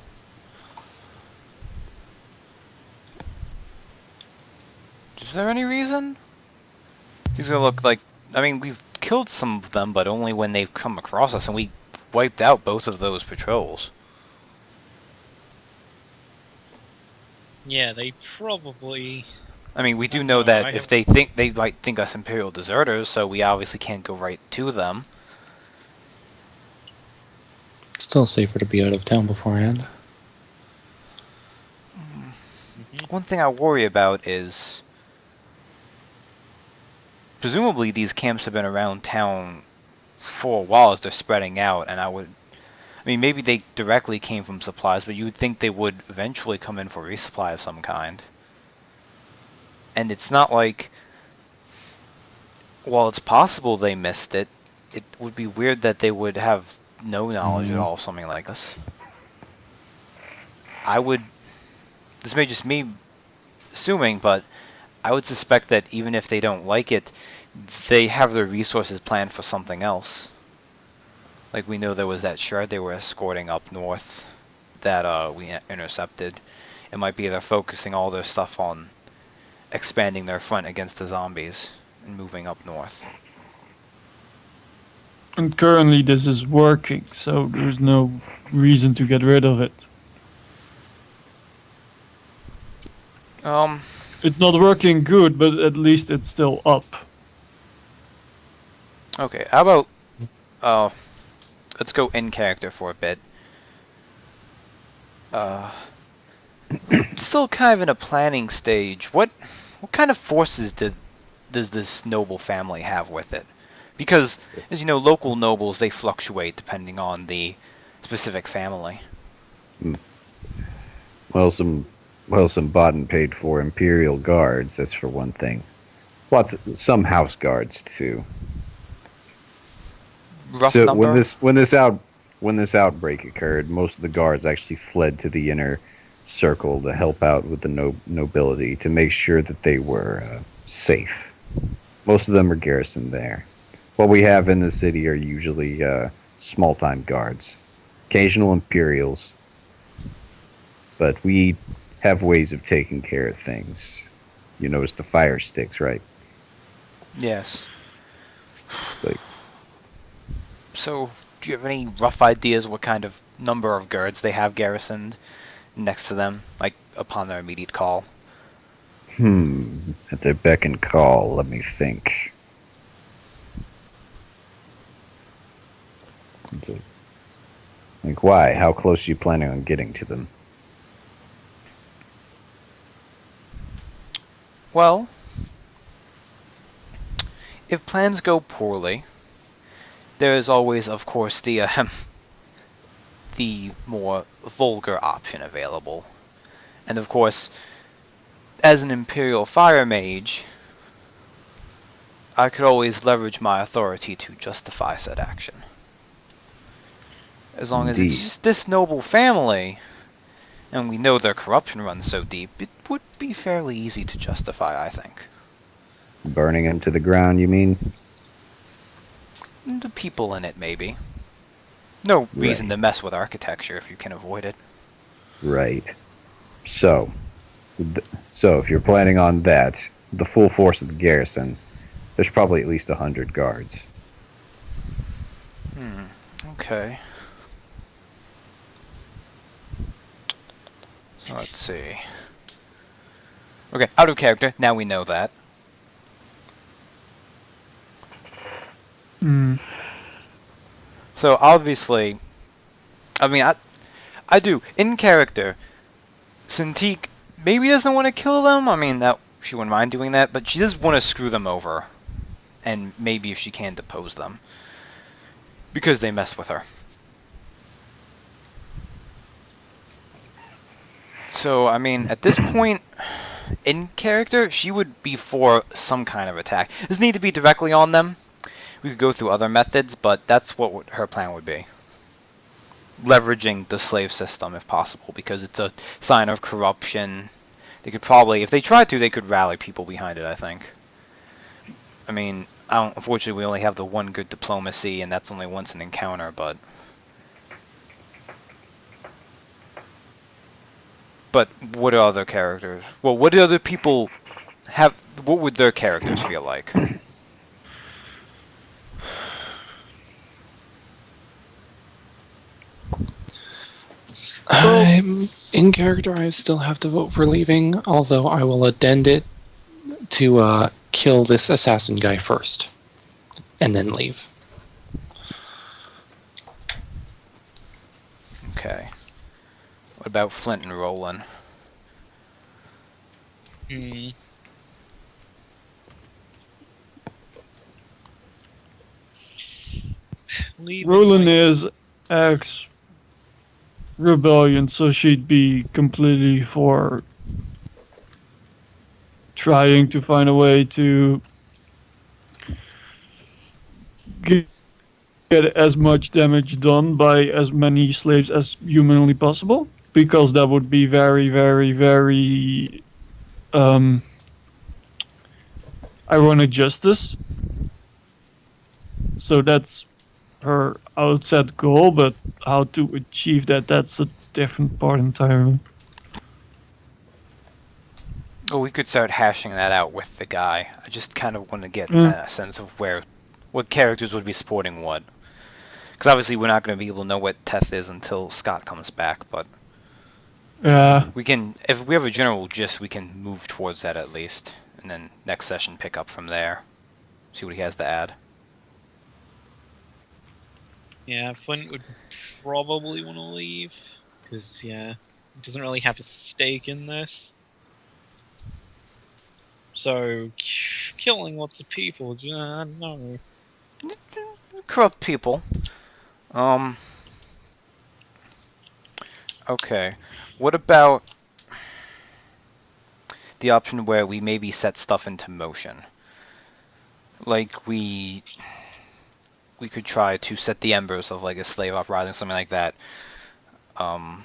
Is there any reason? These gonna look like. I mean, we've killed some of them, but only when they've come across us, and we wiped out both of those patrols. Yeah, they probably. I mean, we do know I that if have- they might think us Imperial deserters, so we obviously can't go right to them. Still safer to be out of town beforehand. One thing I worry about is, presumably these camps have been around town for a while as they're spreading out, and I mean, maybe they directly came from supplies, but you would think they would eventually come in for resupply of some kind. And it's not like, while it's possible they missed it, it would be weird that they would have no knowledge at all of something like this. This may just me assuming, but I would suspect that even if they don't like it, they have their resources planned for something else. Like, we know there was that shard they were escorting up north that we intercepted. It might be they're focusing all their stuff on expanding their front against the zombies and moving up north. And currently this is working, so there's no reason to get rid of it. It's not working good, but at least it's still up. Okay, how about, let's go in character for a bit. Still kind of in a planning stage. What kind of forces does this noble family have with it? Because, as you know, local nobles, they fluctuate depending on the specific family. Well, some bought and paid for Imperial guards. That's for one thing. Some house guards too. Rough So number? when this outbreak occurred, most of the guards actually fled to the inner circle to help out with the nobility to make sure that they were safe. Most of them are garrisoned there. What we have in the city are usually small time guards, occasional Imperials, but we have ways of taking care of things. You notice the fire sticks, right? Yes. Like, So, do you have any rough ideas what kind of number of guards they have garrisoned next to them, like upon their immediate call? at their beck and call, let me think. It's a, like, why? How close are you planning on getting to them? Well, if plans go poorly, there is always, of course, the more vulgar option available. And of course, as an Imperial Fire Mage, I could always leverage my authority to justify said action. As long as it's Indeed. just this noble family, and we know their corruption runs so deep, it would be fairly easy to justify, I think. Burning them to the ground, you mean? And the people in it, maybe. No reason Right. to mess with architecture if you can avoid it. Right. So, so if you're planning on that, the full force of the garrison, there's probably at least 100 guards. Okay. So let's see. Okay, out of character. Now we know that. Hmm. So obviously, I mean, I do in character. Cintiq maybe doesn't want to kill them. I mean, that she wouldn't mind doing that, but she does want to screw them over, and maybe if she can depose them because they mess with her. So I mean, at this point, in character, she would be for some kind of attack. It doesn't need to be directly on them. We could go through other methods, but that's what her plan would be. Leveraging the slave system if possible, because it's a sign of corruption. They could probably, if they tried to, they could rally people behind it, I think. I mean, unfortunately, we only have the one good diplomacy, and that's only once an encounter, but... But what are other characters? Well, what do other people have? What would their characters feel like? I'm in character. I still have to vote for leaving, although I will addend it to kill this assassin guy first, and then leave. Okay. What about Flint and Roland? Hmm. Leaving, Roland like, is ex rebellion, so she'd be completely for trying to find a way to get as much damage done by as many slaves as humanly possible, because that would be very, very, very ironic justice. So that's her outset goal, but how to achieve that, that's a different part entirely. Oh, we could start hashing that out with the guy. I just kind of want to get Yeah. a sense of what characters would be supporting what. Because obviously we're not going to be able to know what Teth is until Scott comes back, but Yeah. we can, if we have a general gist, we can move towards that at least. And then next session pick up from there. See what he has to add. yeah, Flint would probably want to leave because yeah, doesn't really have a stake in this. So, killing lots of people, no. Corrupt people. Um. Okay. What about the option where we maybe set stuff into motion? Like we could try to set the embers of like a slave uprising, something like that. Hemik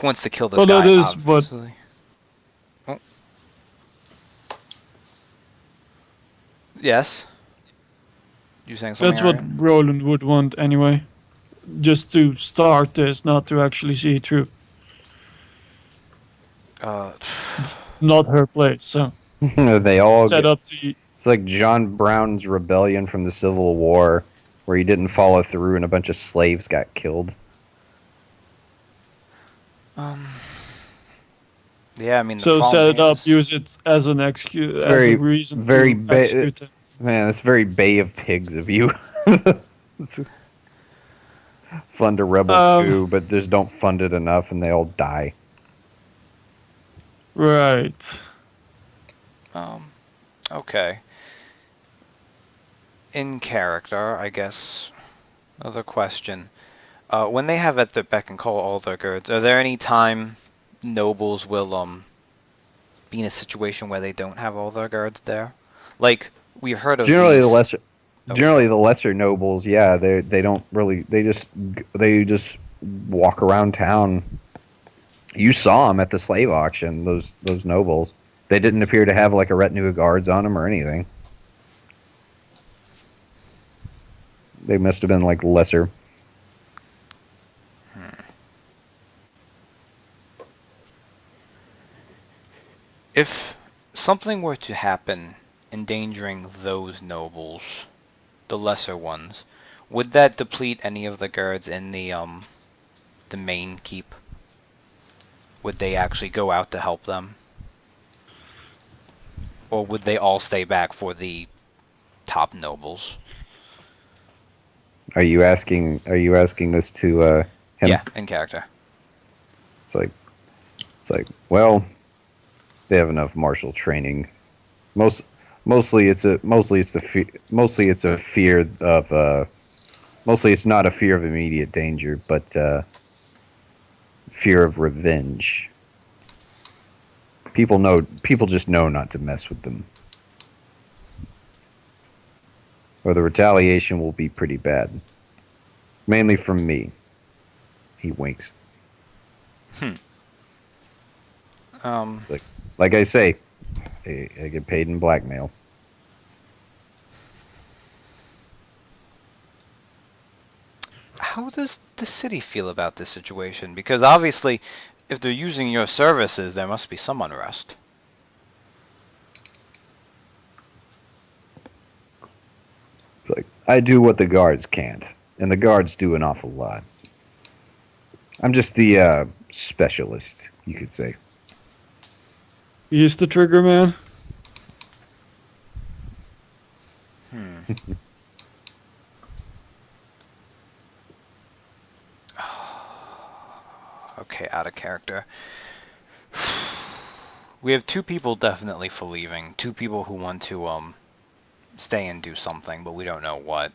wants to kill this Well, guy, that is what obviously. Oh. Yes. You saying something? that's what Arian? Roland would want anyway. Just to start this, not to actually see it through. Uh, Not her place, so They all set get, up the it's like John Brown's rebellion from the Civil War, where he didn't follow through and a bunch of slaves got killed. yeah, I mean the so problem set it up, is- use it as an excuse, It's as very- a reason very to execute it. Man, that's very Bay of Pigs of you. It's fund a rebel too, but just don't fund it enough and they all die. Right. Okay. In character, I guess. Another question. When they have at their beck and call all their guards, are there any time nobles will be in a situation where they don't have all their guards there? Like we've heard of Generally, these... the lesser nobles, yeah, they don't really, they just walk around town. You saw them at the slave auction. Those nobles, they didn't appear to have like a retinue of guards on them or anything. They must have been like lesser. If something were to happen endangering those nobles, the lesser ones, would that deplete any of the guards in the main keep? Would they actually go out to help them? Or would they all stay back for the top nobles? Are you asking this to him? Yeah, in character. It's like, well, they have enough martial training. Mostly it's a fear of mostly it's not a fear of immediate danger, but fear of revenge. People just know not to mess with them. Or the retaliation will be pretty bad. Mainly from me. He winks. It's like I say, I get paid in blackmail. How does the city feel about this situation? Because obviously, if they're using your services, there must be some unrest. It's like, I do what the guards can't, and the guards do an awful lot. I'm just the specialist, you could say. He's the trigger man. Okay, out of character. We have two people definitely for leaving. Two people who want to stay and do something, but we don't know what.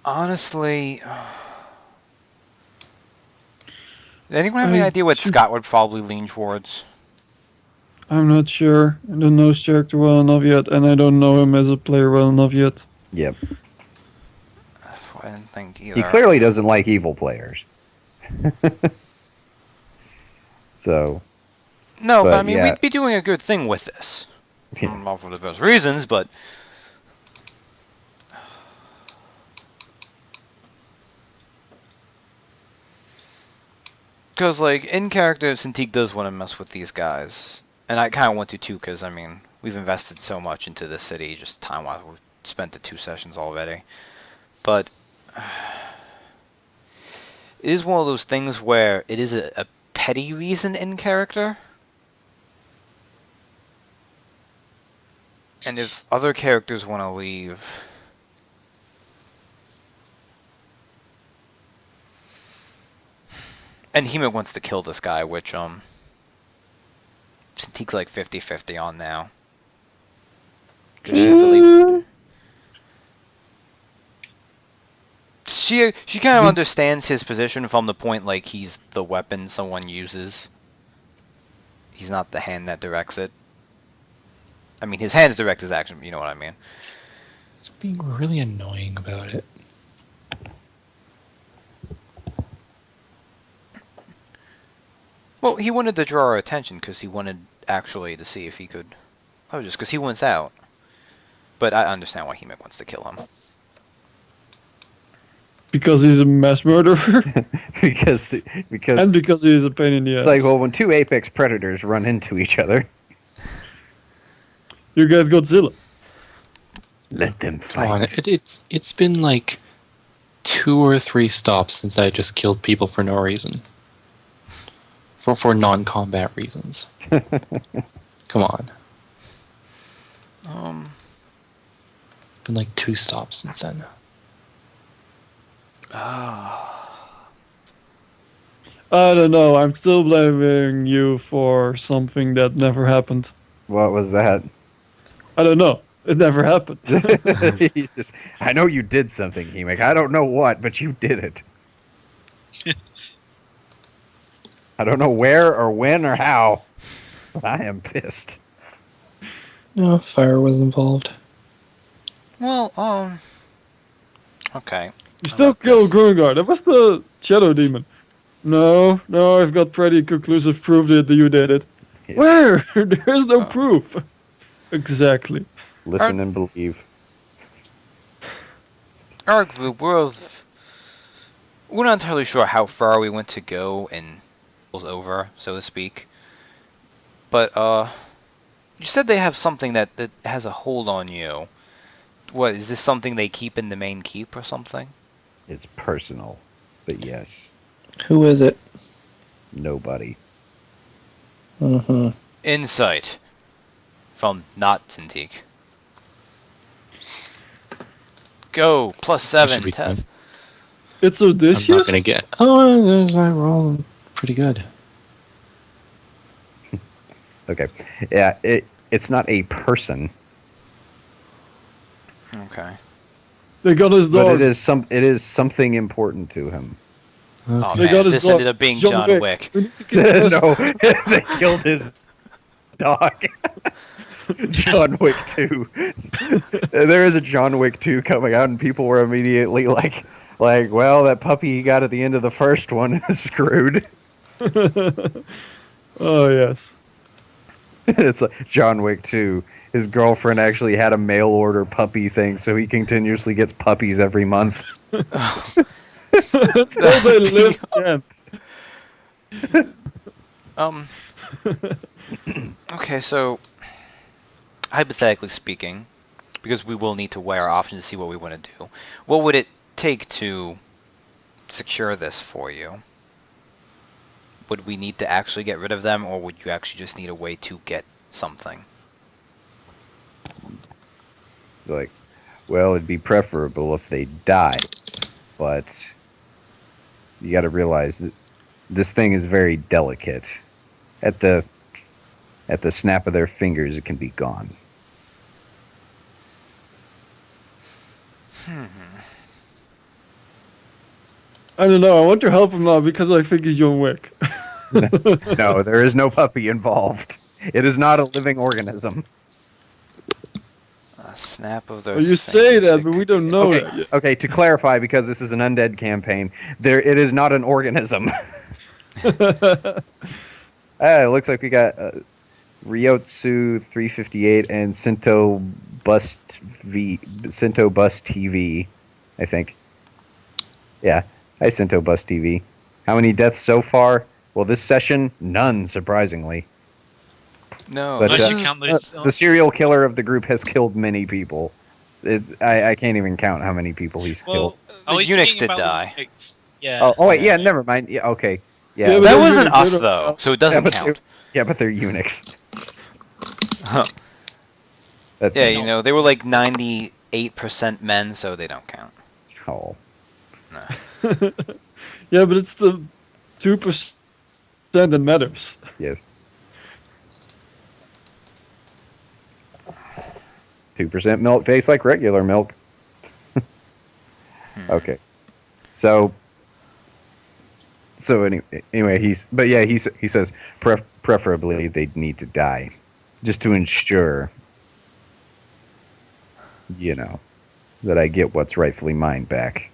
Honestly, does anyone have any I idea what should- Scott would probably lean towards? I'm not sure. I don't know his character well enough yet, and I don't know him as a player well enough yet. Yep. I didn't think He either. clearly doesn't like evil players. So, No, but I but mean, yeah. we'd be doing a good thing with this. Yeah. Not for the best reasons, but... Because, like, in character, Cintiq does want to mess with these guys. And I kind of want to, too, because, I mean, we've invested so much into this city, just time-wise. We've spent the 2 sessions already. But... it is one of those things where it is a petty reason in character. And if other characters want to leave... And Hemik wants to kill this guy, which Cintique's like 50-50 on now. 'Cause she really, she kind of understands his position from the point like he's the weapon someone uses. He's not the hand that directs it. I mean, his hands direct his action. You know what I mean? It's being really annoying about it. Well, he wanted to draw our attention because he wanted actually to see if he could. Oh, just because he wants out. But I understand why Hemik wants to kill him. Because he's a mass murderer, because and because he's a pain in the ass. it's like, well, when two apex predators run into each other, You get Godzilla. let them Come on, fight. it's been like 2 or 3 stops since I just killed people for no reason. For non-combat reasons. Come on. It's been like 2 stops since then. Ah. I don't know. I'm still blaming you for something that never happened. What was that? I don't know. It never happened. You just, I know you did something, Hemik. I don't know what, but you did it. I don't know where or when or how, but I am pissed. No, fire was involved. Well, okay. You How still about killed this? Grungar. That was the Shadow Demon. No, I've got pretty conclusive proof that you did it. Yeah. Where? There's no Oh. proof. Exactly. Listen and believe. Our group, we're not entirely sure how far we want to go and was over, so to speak. But you said they have something that has a hold on you. What is this? Something they keep in the main keep or something? It's personal, but yes, Who is it? nobody. Mm-hmm. Insight from not Cintiq. Go +7 should be test. It's I'm audacious. not gonna get. Oh, there's I roll pretty good. Okay, yeah, it's not a person, Okay. They got his but dog. it is something important to him. Oh They man, got his this dog. ended up being John Wick. We need to get No, they killed his dog. John Wick 2. There is a John Wick 2 coming out, and people were immediately like, well, that puppy he got at the end of the first one is screwed. Oh yes. It's like John Wick 2. His girlfriend actually had a mail order puppy thing, so he continuously gets puppies every month. Until they live again. Okay, so hypothetically speaking, because we will need to weigh our options to see what we want to do, what would it take to secure this for you? Would we need to actually get rid of them, or would you actually just need a way to get something? It's like, well, it'd be preferable if they died, but you got to realize that this thing is very delicate. At the snap of their fingers, it can be gone. I don't know. I want to help him now because I think he's John Wick. No, there is no puppy involved. It is not a living organism. A snap of those. Well, you say fingers, that, it but we could don't be- know Okay, that yet. okay. To clarify, because this is an undead campaign, it is not an organism. It looks like we got Ryotsu 358 and Sinto Bust TV, I think. Yeah, hi Sinto Bust TV. How many deaths so far? Well, this session, none, surprisingly. No, But, Unless uh, you count those. The serial killer of the group has killed many people. I can't even count how many people he's killed. Are we the Unix thinking did about the die. Unix? Yeah. Oh wait, yeah, never mind. Yeah, okay. Yeah, Yeah, but That they're wasn't Unix, they us don't though, count. so it doesn't but count. they're Unix. Huh. That's Yeah, fine. you know, they were like 98% men, so they don't count. Oh. No. Yeah, but it's the 2% that matters. Yes. 2% milk tastes like regular milk. Okay. So anyway, he says preferably they'd need to die, just to ensure, that I get what's rightfully mine back.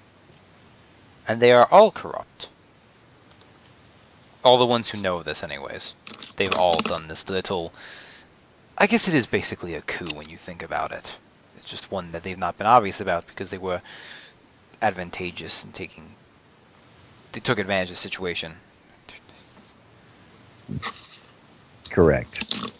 And they are all corrupt. All the ones who know this, anyways. They've all done this little. I guess it is basically a coup when you think about it. It's just one that they've not been obvious about because they were advantageous in taking. They took advantage of the situation. Correct.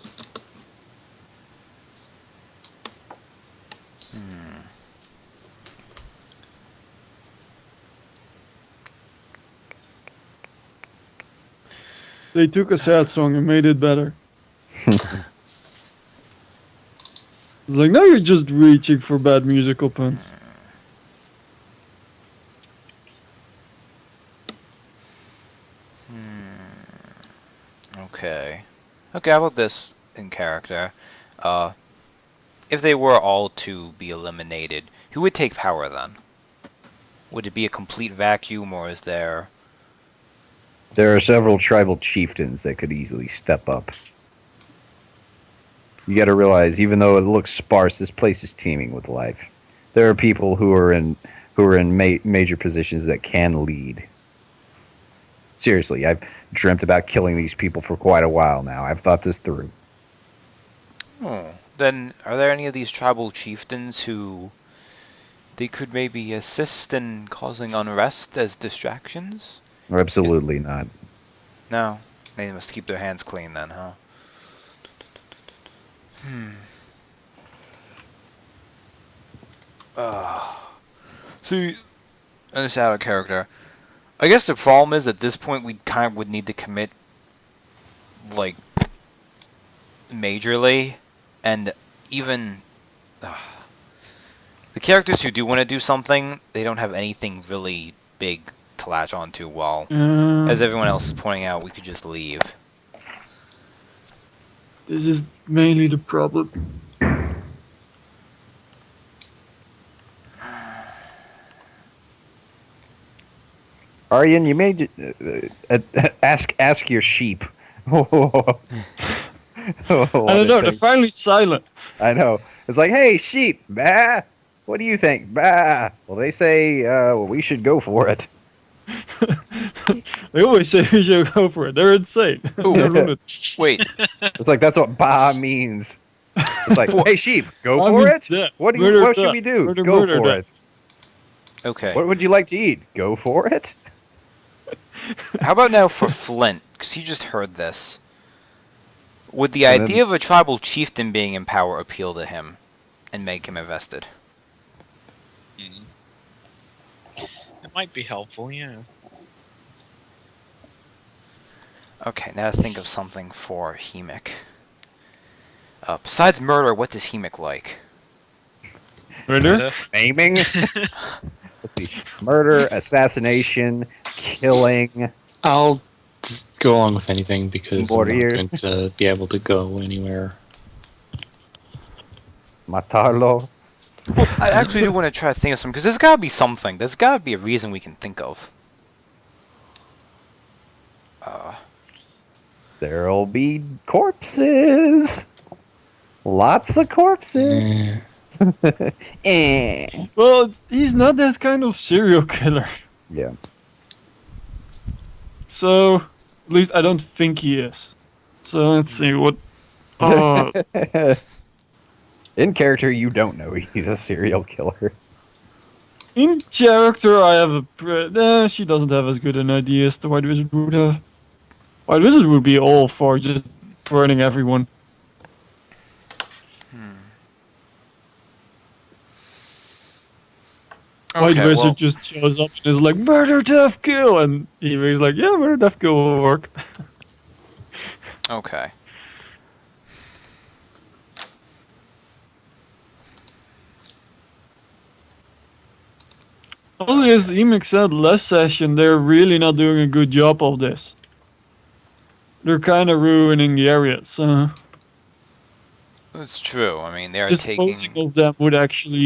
They took a sad song and made it better. It's like, now you're just reaching for bad musical puns. Okay. Okay, how about this in character? If they were all to be eliminated, who would take power then? Would it be a complete vacuum, or is there... There are several tribal chieftains that could easily step up. You got to realize, even though it looks sparse, this place is teeming with life. There are people who are in major positions that can lead. Seriously, I've dreamt about killing these people for quite a while now. I've thought this through. Oh, then are there any of these tribal chieftains who they could maybe assist in causing unrest as distractions? Absolutely not. No, they must keep their hands clean then, huh? See, and this out of character. I guess the problem is at this point we kind of would need to commit, like, majorly, and even the characters who do want to do something, they don't have anything really big to latch onto. While, as everyone else is pointing out, we could just leave. This is mainly the problem. Aryan, you may ask your sheep. I don't know, they're finally silent. I know. It's like, hey, sheep, bah. What do you think? Bah. Well, they say we should go for it. They always say we should go for it. They're insane. They're lunatics. Wait, It's like that's what bah means. It's like, hey, sheep, go I for mean, it. yeah, What murder should that. we do? Murder, Go murder for that. it. okay. What would you like to eat? Go for it. How about now for Flint? Because he just heard this. Would the And then- idea of a tribal chieftain being in power appeal to him and make him invested? It might be helpful, yeah. Okay, now to think of something for Hemic. Besides murder, what does Hemic like? Murder? Aiming. Let's see. Murder, assassination, killing. I'll just go along with anything because I'm Morir. not going to be able to go anywhere. Matarlo. I actually do want to try to think of something, because there's got to be something. There's got to be a reason we can think of. There'll be corpses. Lots of corpses. Eh. Well, he's not that kind of serial killer. Yeah. So, at least I don't think he is. So let's see what. In character, you don't know he's a serial killer. In character, I have a. She doesn't have as good an idea as the White Wizard would have. White Wizard would be all for just burning everyone. White Okay, Wizard well, just shows up and is like, murder, death, kill! And he's like, yeah, murder, death, kill will work. okay. Only as Emic said last session, they're really not doing a good job of this. They're kind of ruining the areas. It's true. I mean, they are Disposing taking. of them would actually